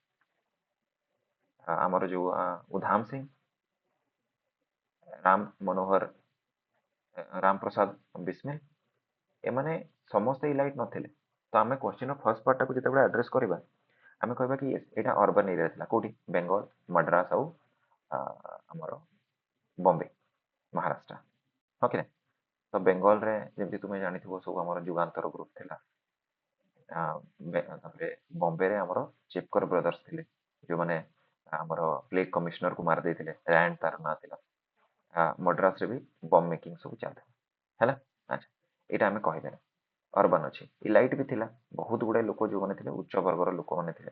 आमर जो उधाम सिंह राम मनोहर राम प्रसाद बिस्मिल एमाने समस्त इलाइट नथिले। तो आम क्वेश्चन फर्स्ट पार्ट टाक जो आड्रेस करवा आम कह कि यहाँ अर्बन एरिया था कौटी बेंगल मद्रास आउ आमर बॉम्बे महाराष्ट्र। हाँ कि तो बेंगल रे जमी तुम्हें जानी सब आम जुगान्तर ग्रुप थिला। बॉम्बे रे आमर चिपकर ब्रदर्स थे जो मैंने आमर प्लेग कमिश्नर को मार देते रैंड तार ना था। मद्रास रे भी बम मेकिंग सब चलता है। अच्छा यहाँ आम कहीदे अर्बन अच्छी इलाइट भी थिला बहुत गुड़ाए लोक जो मैंने उच्च वर्गर लोक मैंने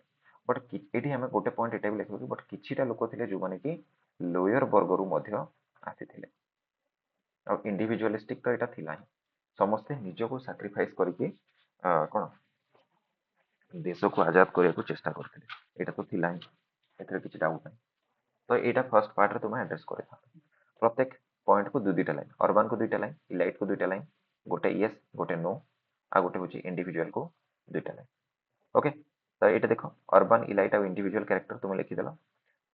बट ये आम गोटे पॉइंट यहाँ भी लिखा कि बट किछिटा लोक थे जो मैंने कि लोयर वर्गर आसी इंडिविजुअलिस्टिक तो यहाँ थिला ही समस्ते निजको सैक्रिफाइस करके कौन देश को आजाद करने को चेष्टा करते यहाँ तो थिला ही एथरे किसी डाउट नहीं। तो यहाँ फर्स्ट पार्ट तुम एड्रेस कर प्रत्येक पॉइंट को दुईटा लाइन अर्बान को दुईटा लाइन इलाइट को दुईटा लाइन गोटे येस गोटे नो आ गोटे हूँ इंडिविजुअल को दुईटा लाइन। ओके तो ये देख अर्बान इलाइट आ इंडिविजुअल कैरेक्टर तुम लिखिदेल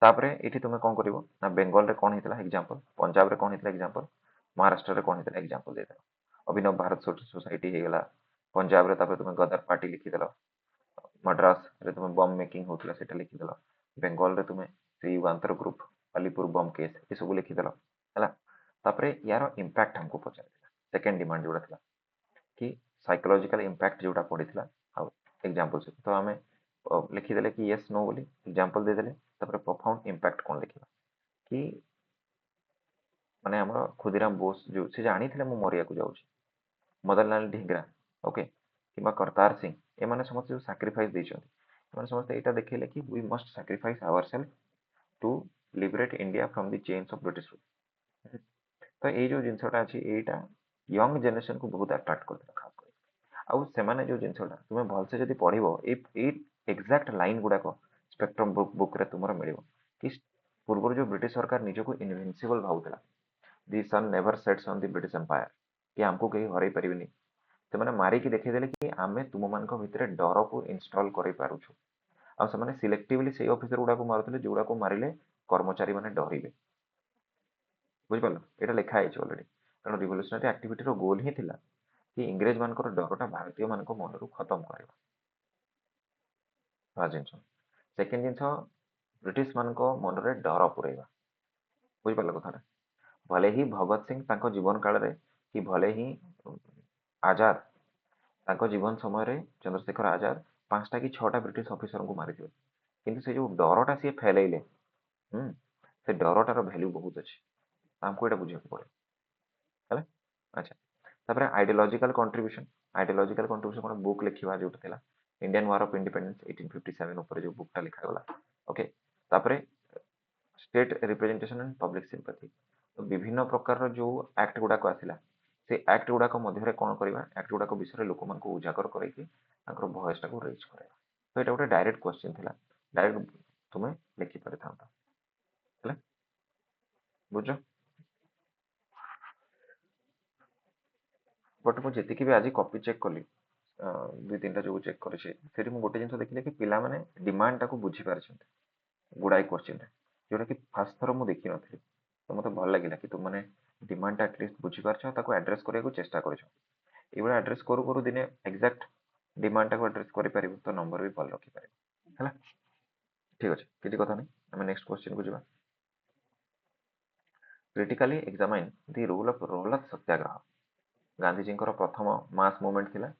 तापरे ये तुम कौन कर ना बेंगल रे कौन होता एग्जांपल पंजाब रे कौन होता एग्जांपल महाराष्ट्र रे कौन होता एग्जांपल देदेल अभिनव भारत सोसाइटी होगला पंजाब रे तुम गदर पार्टी लिखिदेल मद्रास रे तुम बम मेकिंग होता है लिखिदेल बेंगल रे तुम से युगांतर ग्रुप अलीपुर बम केस ये सब लिखिदेल है। यार इंपैक्ट हमको पचार सेकेंड डिमांड जोड़ा था कि साइकोलॉजिकल इंपैक्ट जोड़ा पड़ा एग्जांपल से तो आम लिखिदेले कि येस नो बोली एग्जांपल देदेले प्रोफाउंड इंपैक्ट कौन लिखा कि माने आम खुदीराम बोस जो से जानी मु मरिया को जाऊँ मदनलाल ढींगरा ओके कि करतार सिंह एमाने समस्त जो सैक्रिफाइस देते समस्त यहाँ देखिए कि we must sacrifice our self to liberate India from the chains of British rule. तो ये जो जिनसटा अच्छी यहाँ यंग जेनेरेशन को बहुत अट्राक्ट करता खास कर आउ से जो जिनसा तुम्हें भलसे जब पढ़ एक्जाक्ट लाइन गुड़ाक स्पेक्ट्रम बुक रे तुम मिल कि पूर्व जो ब्रिटिश सरकार निजक इनविंसिबल भावुला the sun never sets on the British empire कि आमको कहीं हरई पारे से मारिकी देखीदे कि आम तुम मान भर डर को इनस्टल कर पार्छू आने सिलेक्टिवली से ऑफिसर गुड़ाक मारुले जो गुड़ाक मारे कर्मचारी मैंने डरवे बुझिपार यहाँ लिखाई अलरेडी कारण रिवोल्यूशनरी एक्टिविटी गोल ही थिला कि इंग्रेज मान डरटा भारतीय मान मन खत्म करवा फर्स्ट जिन सेकेंड जिन ब्रिटिश मान मन में डर पुरेवा बुझिपार कथा भले ही भगत सिंह जीवन काल रे कि भले ही आजाद जीवन समय चंद्रशेखर आजाद 5टा कि 6टा ब्रिटिश ऑफिसर को मारी किंतु से जो डरटा सी फैलैले से डरटार भैल्यू बहुत अच्छे आमको यहाँ बुझे पड़े है। अच्छा तापर आइडियोलॉजिकल कंट्रीब्यूशन कौन बुक लिखा जो था इंडियन वार ऑफ इंडिपेंडेंस 1857 ऊपर जो बुकटा लिखागला ओके तापर state representation and public sympathy तो विभिन्न प्रकार जो एक्ट गुड़ाक आसला से एक्ट गुड़ाक मध्य कौन करवा एक्ट गुड़ाक विषय लोक मान उजागर करके भयस टाक रेज कर तो यहाँ गोटे डायरेक्ट क्वेश्चन था डायरेक्ट तुम्हें लिखिपारि था बुझ बट मुझे भी आज कॉपी चेक कली दुई तीन जो चेक कर गोटे जिन देखिए कि पिला माने डिमांड टाक बुझी पार्टी गुड़ाए क्वेश्चन जोटा कि फास्ट थर मुझे देखी नी तो मतलब भल लगे कि तुमने डिमांड एटलिस्ट बुझी पार्छ एड्रेस करने को चेष्टा कर एड्रेस करू करू दिने एक्जाक्ट डिमांड टाक एड्रेस कर तो नंबर भी भल रखिपार है। ठीक अच्छे किसी कथा नहीं आम नेक्स्ट क्वेश्चन को जावा critically examine the role of satyagraha Gandhiji प्रथम मास मूवमेंट थिला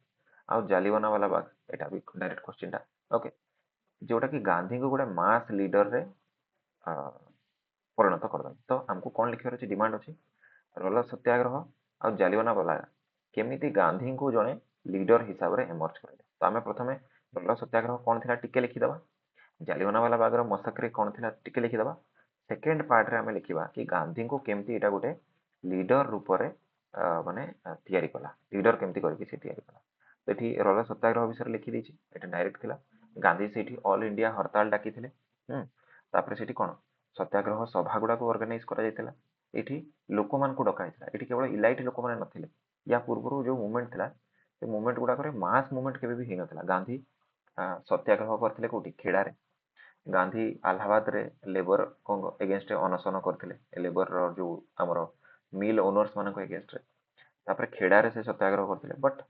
आउ जालियानवाला बाग यहाँ भी डायरेक्ट क्वेश्चन टा ओके जोटा कि गांधी को गोटे मास लीडर रे परिणत करदे तो आमको कौन लिखार अच्छे डिमांड अच्छी रोल ऑफ सत्याग्रह आउ जालियानवाला केमी गांधी को जड़े लीडर हिसाब से एमर्ज कर तो आम प्रथम रोल ऑफ सत्याग्रह कौन थी टिके लिखिदे जालियानवाला बागर मसाक्रे कौन थी टिके लिखिदे सेकेंड पार्ट रे आम लिखा कि गांधी को केमती यहाँ गोटे लीडर रूप से माने तैयारी कला लीडर केमती करके से तैयारी कला तो ये रोल सत्याग्रह विषय लिखी देती ये डायरेक्ट थिला गांधी से ऑल इंडिया हड़ताल डाकी थे तापर सेठी कोन सत्याग्रह सभा गुड़ा को ऑर्गेनाइज करा जायतिला एठी लोक मान को डका जायतिला एठी केवल इलाइट लोक माने नथिले या पूर्वरु जो मूवमेंट थिला से मूवमेंट गुड़ा करे मास मूवमेंट केबे भी हेइ नथिला गांधी सत्याग्रह करथिले कोठी खेड़ा रे गांधी अलाहाबाद रे लेबर को एगेंस्ट अनशन करथिले लेबर रो जो हमरो मिल ओनर्स मान को एगेंस्ट रे तापर खेड़ा रे से सत्याग्रह करथिले बट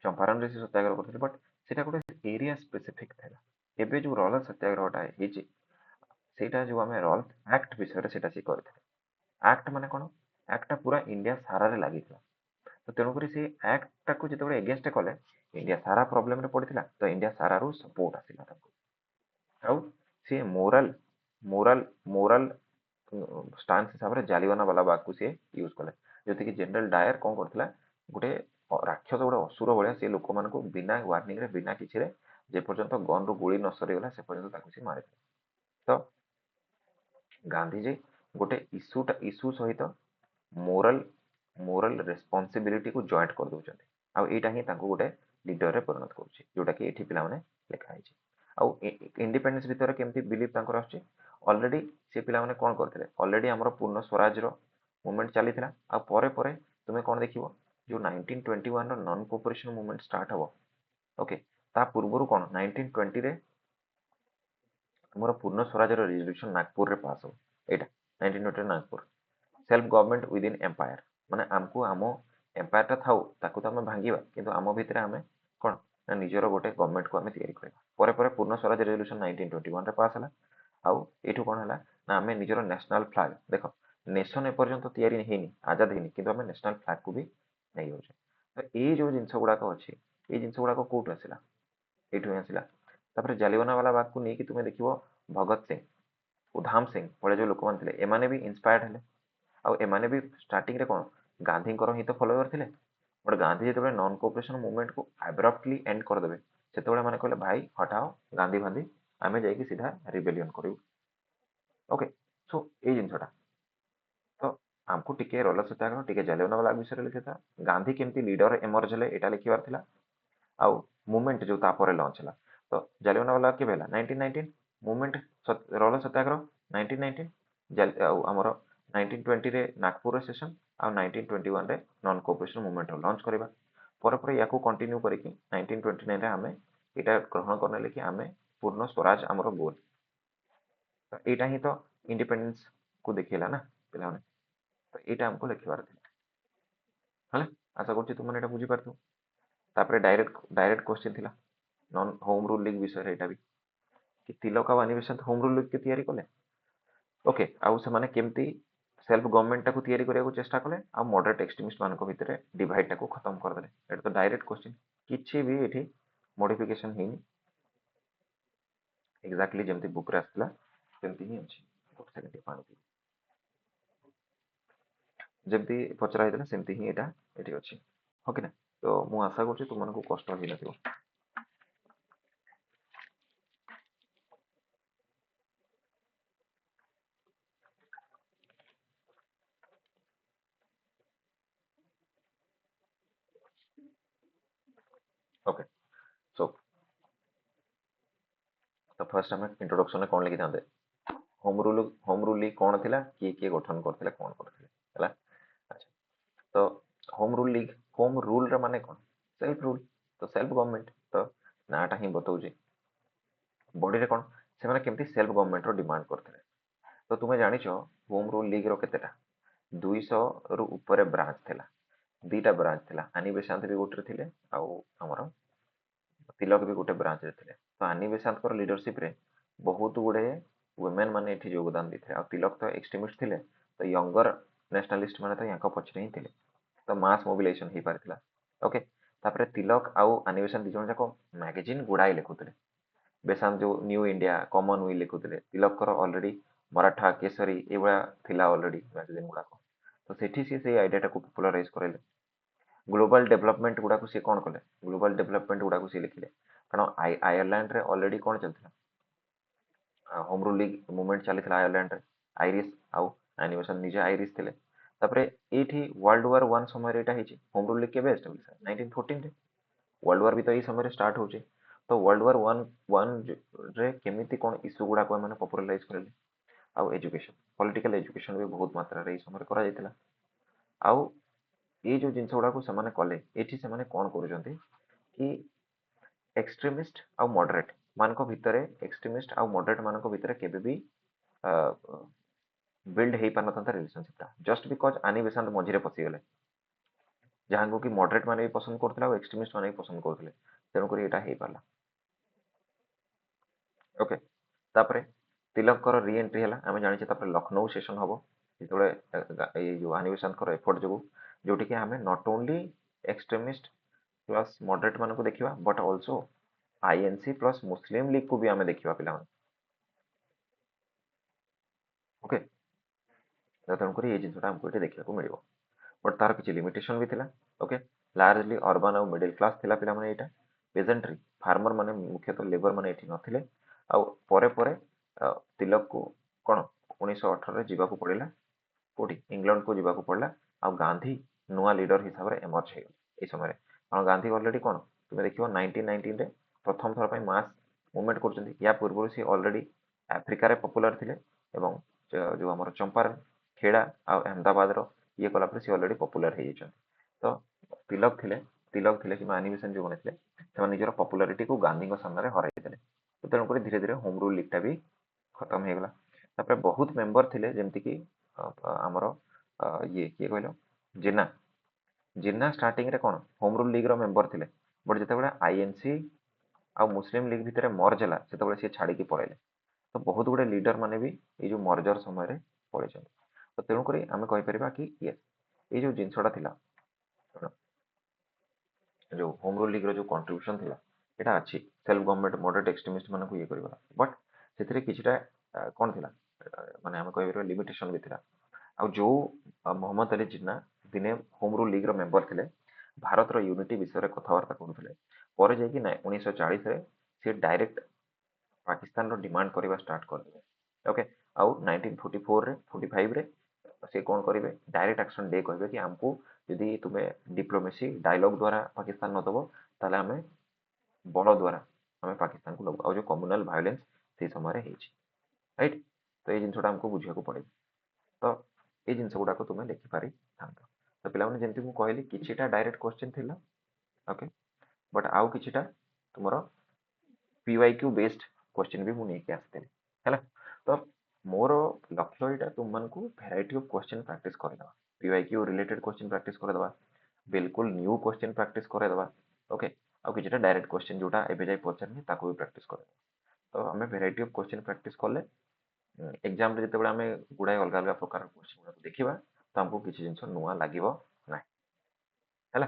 चंपारण रे से सत्याग्रह करथिले बट सेटा गोटे एरिया स्पेसिफिक थिला एबे जो रॉल सत्याग्रहटा हेची सेटा जो हमें रॉल एक्ट विषय सेटा से करथिले एक्ट माने कोन एक्ट पूरा इंडिया सारा रे लागि था तो तेणु करी से एक्ट टाको जेते एगेंस्ट कले इंडिया सारा प्रॉब्लम रे पड़िथिला तो इंडिया सारा रो सपोर्ट आसिला ताको आउ से मोरल मोरल मोरल स्टांस हिसाब रे जालियाना वाला बाग को से यूज कले जति कि जनरल डायर कोन करथिला गुटे राक्षस गोटे असुर भाया से लोक मान बिना वार्निंग रे बिना किसी रे जे पर्यंत गन रू गोली न सरीगला से पर्यंत ताको से मारे तो गांधीजी गोटे इश्यू सहित मोरल मोरल रेस्पॉन्सिबिलिटी को जॉइंट कर दउछन्ते आ एटा ही ताको गोटे लीडर रे परिणत करूछि जोटा कि एठी पिला माने लेखा आइछि आ इंडिपेंडेंस भीतर केमती बिलीव तांकर आछि ऑलरेडी से पिला माने कोन करथिले ऑलरेडी हमर पूर्ण स्वराज रो मूवमेंट चलीथिला आ परे परे तुमे कोन देखिबो जो 1921 रो नॉन कोऑपरेशन मूवमेंट स्टार्ट हबो ओके ता पूर्वरु कोन 1920 रे हमर पूर्ण स्वराज रो रेजोल्यूशन नागपुर रे पास हो एटा 1920 Nagpur self government within empire माने हमको आम एम्पायर टा थाउ ताकू तो आम भांगिबा किंतु आम भितर आम कोन ना निजर गोटे गवर्नमेंट को आम तैयारी करबा परे परे पूर्ण स्वराज रेजोल्यूशन 1921 रे पास हला आउ एठु कोन हला ना आम निजर नेशनल फ्लैग देखो नेशन एपर्यंत तैयारी हेनी आजाद हेनी किंतु आम नेशनल फ्लैग को भी नहीं होचे तो ए जो जिंस गुडा को अछि ए जिंस गुडा को कोट आसिला एठु आसिला तापर जालियाना वाला बाग को नै कि तुमे देखिबो भगत सिंह उधाम सिंह पळे जो लोक मान थिले एमाने भी इंस्पायर्ड हेले आ एमाने भी स्टार्टिंग रे कोन गांधी ही तो फॉलोअर थिले बट गांधी जो नॉन कोऑपरेशन मूवमेंट को एब्रप्टली एंड कर देबे सेतबेले माने कहले भाई हटाओ गांधी भांधी आमे जाई कि सीधा रिबेलियन करिवु ओके सो ए जिंसटा तो हमको टिके रोल सत्याग्रह टिके जालियाना वाला विषय रे लिखिता गांधी केमती लीडर एमर्ज हेले एटा लिखिबार थिला आउ मूवमेंट जो तापर लॉन्च हला तो जालियाना वाला के भेला 1919 मूवमेंट रोल सत्याग्रह 1919 जल आउ हमर 1920 रे नागपुर सेशन आ 1921 रे नॉन कोऑपरेशन मूवमेंट लॉन्च करबा पर पर याकू कंटिन्यू करिकि 1929 रे हमें एटा ग्रहण करने लेकि हमें पूर्ण स्वराज हमर गोल तो एटा ही तो इंडिपेंडेंस को देखिला ना पिला माने तो एटा हमको लिखिबार थिला हला आशा करछि तुम माने एटा बुझी पारथु तापर डायरेक्ट डायरेक्ट क्वेश्चन थिला नॉन होम रूल लीग विषय रे एटा भी कि तिलक आ अनिबेसंत होम रूल लीग के तैयारी कले ओके आउ से माने केमती सेल्फ गवर्नमेंट टाको तैयारी करिया को चेष्टा कले आ मॉडरेट एक्सट्रीमिस्ट मान को भितरे डिवाइड टाको खत्म कर देले एटा तो डायरेक्ट क्वेश्चन किछि भी एठी मॉडिफिकेशन हेनी एग्जैक्टली जेमती बुक रे आसला सेमती ही अछि एक सेकंड पानी पी जेमती पचरा हेतला सेमती ही एटा एठी अछि ओके ना तो मु आशा करछि तुम मानको कष्ट होई नथिबो ओके सो तो फर्स्ट हमें इंट्रोडक्शन में कोन लिखि थांदे होम रूल लीग कोन थिला किए गठन करथिले कोन करथिले हला अच्छा तो होम रूल रे माने कोन सेल्फ रूल तो सेल्फ गवर्नमेंट तो नाटा ही बताउजे बॉडी रे कोन से माने केमती सेल्फ गवर्नमेंट रो डिमांड करथिले तो तुमे जानिछो होम रूल लीग रो केतेटा 200 रु ऊपर ब्रांच थिला दीटा ब्रांच थिला आनी बेसांत भी गोटे थिले आ हमर तिलक भी गोटे ब्रांच रे थिले तो आनी बेसांत कर लीडरशिप रे बहुत गुडे वुमेन माने एठी योगदान दिथे आ तिलक तो एक्सट्रीमिस्ट थिले तो यंगर नेशनलिस्ट माने तो यांका पछरे ही थिले तो मास मोबिलाइजेशन ही पारथिला ओके तापरे तिलक आउ आनी बेसांत दिजन जाको मैगजीन गुडाई लिखुथिले बेसांत जो न्यू इंडिया कॉमनवेल्थ लिखुथिले तिलक कर ऑलरेडी मराठा केसरी एवळा थिला ऑलरेडी मैगजीन गुडा को तो सेठी से आइडिया को पॉपुलराइज करेले ग्लोबल डेवलपमेंट गुडा को से कोन कले ग्लोबल डेवलपमेंट गुडा को से लिखिले कारण आयरलैंड रे ऑलरेडी कोन चलथिला होम रूल लीग मूवमेंट चलथिला आयरलैंड रे आयरिश आउ एनिमेशन निजे आयरिश थिले तापरे एठी वर्ल्ड वॉर 1 समय रे एटा हिची होम रूल लीग केबे एस्टैब्लिश 1914 रे वर्ल्ड वॉर भी तो एई समय रे स्टार्ट होचे तो वर्ल्ड वार वन वन रे केमिति कौन इश्यू गुड़ा को मैंने पॉपुलराइज करले आउ एजुकेशन पॉलिटिकल एजुकेशन भी बहुत मात्रा रे समय करा जायतिला आउ ये जो जिनस गुड़ा को समाने कले एठी समाने कौन करूजंती कि एक्सट्रीमिस्ट आउ मॉडरेट मानको भितरे एक्सट्रीमिस्ट आउ मॉडरेट मानको भितरे केबे भी बिल्ड हेई पारनता relationship just because Annie Besant मझिरे पसिगले जहाँ कि मॉडरेट माने भी पसंद करथिला और एक्सट्रीमिस्ट माने भी पसंद करथिले तेणु करी एटा हेई पारला ओके तापरे तिलक कर री एंट्री हैला आमे जानि तापरे लखनऊ सेशन हबो जेतबे ए जो आनिबेसन कर एफर्ट जगु जोटी कि आमे not only extremist plus moderate माने को देखिबा but also INC plus Muslim league को भी आमे देखिबा पिला ओके तेणु करी ए जिनसटा हमको एटे देखिबा को मिलिबो बट तार किछि लिमिटेशन भी थिला ओके लार्जली अर्बन और मिडिल क्लास थिला पिला माने एटा पेजेंट्री फार्मर माने मुख्यतः लेबर माने एठी नथिले आ परे परे तिलक को कोन 1918 रे जीवा को पड़िला कोठी इंग्लैंड को जीवा को पड़ला आ गांधी नुआ लीडर हिसाब रे एमर्ज हे ए समय कारण गांधी ऑलरेडी कोन तुमे देखियो 1919 रे प्रथम थर पय मास मूवमेंट करचंदी या पूर्व से ऑलरेडी अफ्रीका रे पॉपुलर थिले एवं जो हमर चंपारण खेड़ा आ अहमदाबाद रो ये कला पर से ऑलरेडी पॉपुलर हे जाय तो तिलक थिले कि एनिमेशन जो बनेଥିଲେ ସେମାନେ ନିଜର पॉपुलारिटी को गांधी को सामने हराई देले तो तेणु कर धीरे धीरे होम रूल लीग टा भी खत्म हे गला तापर बहुत मेंबर थिले जेमति कि हमर ये किए कहलो जिन्ना जिन्ना स्टार्टिंग रे कोन होम रूल लीग रो मेंबर थिले बट जते बडा आईएनसी आ मुस्लिम लीग भितरे मर्ज होला सेते बडा से छाडी की पळेले तो बहुत गुडे लीडर माने भी ये जो मर्जर समय रे पळेछन तो तेणु करी आमे कहि परिबा कि यस ये जो जिनसटा थिला जो होम रूल लीग रो जो कंट्रीब्यूशन थिला एटा अछि सेल्फ गवर्नमेंट मॉडरेट एक्सट्रीमिस्ट माने को ये करबा बट सेथिरे किछटा कोन थिला माने आमे कहि परिबा लिमिटेशन भी थिला आ जो मोहम्मद अली जिन्ना दिने होम रूल लीग रो मेंबर थिले भारत रो यूनिटी विषय रे कथावार्ता करूथिले पर जे कि 1940 रे से डायरेक्ट पाकिस्तान रो डिमांड करबा स्टार्ट कर दिले ओके आउ 1944 रे 45 रे से कौन करेंगे डायरेक्ट एक्शन डे कहे कि आमको यदि तुम्हें डिप्लोमेसी डायलॉग द्वारा पाकिस्तान न दब ताले आमे बल द्वारा आमे पाकिस्तान को दबो और जो कम्युनल वायलेंस से समय रे राइट तो ये जिनसटा हमको बुझिया को पड़े तो ये जिनस गुडा को तुम्हें देखि पारि थांतो तो पिला माने जेंति मु कहली किछिटा डायरेक्ट क्वेश्चन थिला ओके बट आउ किछिटा तुमरो पीवाईक्यू बेस्ड क्वेश्चन भी मु नै के आस्ते हैला तो मोर लक्ष्य एटा तुम मानकू वैरायटी ऑफ क्वेश्चन प्रैक्टिस करदवा पीवाईक्यू रिलेटेड क्वेश्चन प्रैक्टिस करदवा बिल्कुल न्यू क्वेश्चन प्रैक्टिस करदवा ओके आ किछटा डायरेक्ट क्वेश्चन जोटा एबे जाय पछरनी ताको भी प्रैक्टिस करदवा तो हमें वैरायटी ऑफ क्वेश्चन प्रैक्टिस करले एग्जाम रे जते हमें गुडाय अलग अलग प्रकार क्वेश्चन गुडा देखिबा तो हमको किछि जिंस नुवा लागिवो नै हैला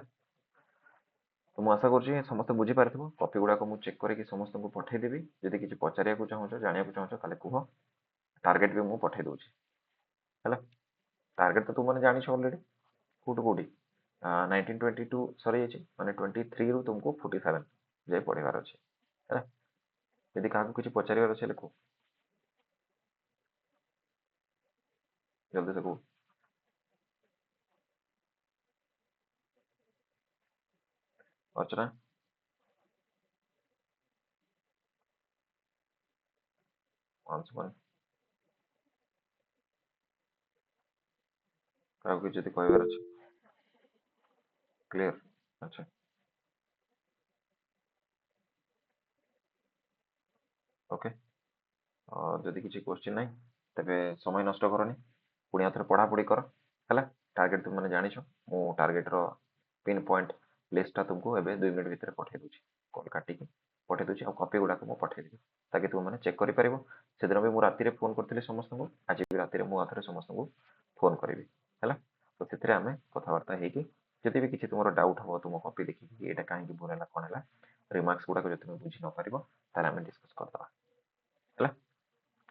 तो ମୁଁ ଆଶା କରୁଛି ସମସ୍ତେ ବୁଝିପାରିଥିବ କପି ଗୁଡାକ ମୁଁ ଚେକ୍ କରିକି ସମସ୍ତଙ୍କୁ ପଠେଇଦେବି ଯଦି କିଛି ପଚାରିବାକୁ ଚାହୁଁଛ ଜାଣିବାକୁ ଚାହୁଁଛ ତାହେଲେ କୁହ टार्गेट भी ମୁଁ ପଠେଇ ଦଉଛି ହେଲା टार्गेट तो तुमने जानिछ ऑलरेडी कोठु कोठी 1922 सरी ଯାଇଛି ମାନେ 23 ରୁ तुमको 47 ଯାଏ ପଢିବାର ଅଛି ହେଲା ଯଦି କାହାକୁ କିଛି ପଚାରିବାର ଅଛି ଲେଖୁ ଜଲ୍ଦି से କୁହ अर्चना अंशुमन काहाକୁ କିଛି ଯଦି କହିବାର ଅଛି क्लियर अच्छा ओके ଯଦି କିଛି क्वेश्चन ନାହିଁ ତେବେ ସମୟ ନଷ୍ଟ କରନି ପୁଣି ଆଉଥରେ ପଢାପଢି କର ହେଲା टार्गेट तुम मैंने जानिछ मु टार्गेट रो पिन पॉइंट लिस्ट तुमको एबे 2 मिनिट भितर पठेइ दूची कॉल काटिकी पठेइ दूची और कॉपी गुडा को मु पठेइ देबी ताकि तुम मैंने चेक करि परिबो सेदिन भी मु राति रे फोन करथिले समस्त को आज भी राति रे मु आथरे समस्त को फोन करिवि हैला तो सेथिरे हमें कथावार्ता हेकी जति भी किछि तुमरो डाउट हो तुम कॉपी देखि कि एटा काहे कि बुरेला कोन हैला रिमार्क्स गुडा को जति तुम बुझि न परिबो ताले हमें डिस्कस करदबा हैला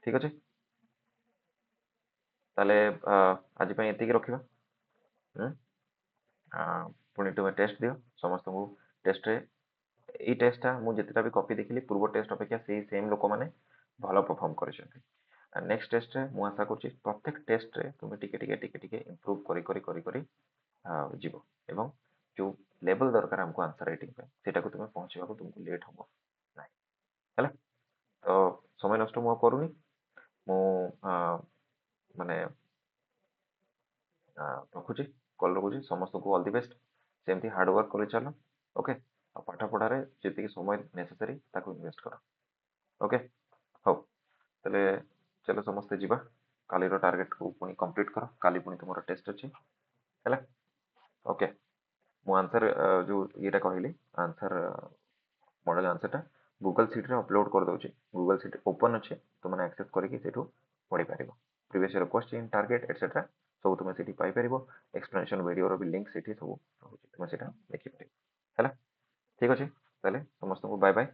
ठीक अछि ताले आज पय एतिकी रखिबा पुणी तुम टेस्ट दियो समस्त को टेस्ट रे এই টেস্টটা ମୁଁ ଯେତେଟା ବି କପି ଦେଖିଲି ପୂର୍ବ ଟେଷ୍ଟ ଅପେକ୍ଷା ସେଇ ସେମ୍ ଲୋକମାନେ ଭଲ ପରଫର୍ମ କରିଛନ୍ତି ନେକ୍ସଟ ଟେଷ୍ଟରେ ମୁଁ ଆଶା କରୁଛି ପ୍ରତ୍ୟେକ ଟେଷ୍ଟରେ ତୁମେ ଟିକେ ଟିକେ ଟିକେ ଟିକେ ଇମ୍ପ୍ରୁଭ କରି ଯିବ ଏବଂ ଯୋଉ ଲେଭେଲ ଦରକାର ଆମକୁ ଆନ୍ସର ରାଇଟିଂ ପାଇଁ ସେଟାକୁ ତୁମେ ପହଞ୍ଚିବାକୁ ତୁମକୁ ଲେଟ୍ ହବ ହେଲା। ତ ସମୟ ନଷ୍ଟ ମୁଁ ଆଉ କରୁନି। ମୁଁ ମାନେ ରଖୁଛି, କଲ୍ ରଖୁଛି। ସମସ୍ତଙ୍କୁ ଅଲ୍ ଦି ବେଷ୍ଟ। ସେମିତି ହାର୍ଡ ୱାର୍କ କରି ଚାଲ। ଓକେ। ଆଉ ପାଠ ପଢ଼ାରେ ଯେତିକି ସମୟ ନେସେସାରୀ ତାକୁ ଇନଭେଷ୍ଟ କର। ଓକେ। ହଉ, ତାହେଲେ ଚାଲ ସମସ୍ତେ ଯିବା। କାଲିର ଟାର୍ଗେଟକୁ ପୁଣି କମ୍ପ୍ଲିଟ୍ କର। କାଲି ପୁଣି ତୁମର ଟେଷ୍ଟ ଅଛି ହେଲା। ଓକେ। ମୁଁ ଆନ୍ସର ଯୋଉ ଇଏଟା କହିଲି, ଆନ୍ସର ମଡେଲ ଆନ୍ସରଟା ଗୁଗଲ ସିଟ୍ରେ ଅପଲୋଡ୍ କରିଦେଉଛି। ଗୁଗଲ ସିଟ୍ ଓପନ୍ ଅଛି, ତୁମେ ଆକ୍ସେସ୍ କରିକି ସେଇଠୁ ପଢ଼ିପାରିବ। ପ୍ରିଭିୟସ୍ ଇୟର କ୍ୱେଶ୍ଚିନ୍, ଟାର୍ଗେଟ୍ ଏଟସେଟ୍ରା ସବୁ ତୁମେ ସେଠି ପାଇପାରିବ। ଏକ୍ସପ୍ଲେନେସନ୍ ଭିଡ଼ିଓର ବି ଲିଙ୍କ୍ ସେଠି ସବୁ ରହୁଛି, ତୁମେ ସେଇଟା ଦେଖିପାରିବ ହେଲା। ଠିକ୍ ଅଛି, ତାହେଲେ ସମସ୍ତଙ୍କୁ ବାଏ ବାଏ।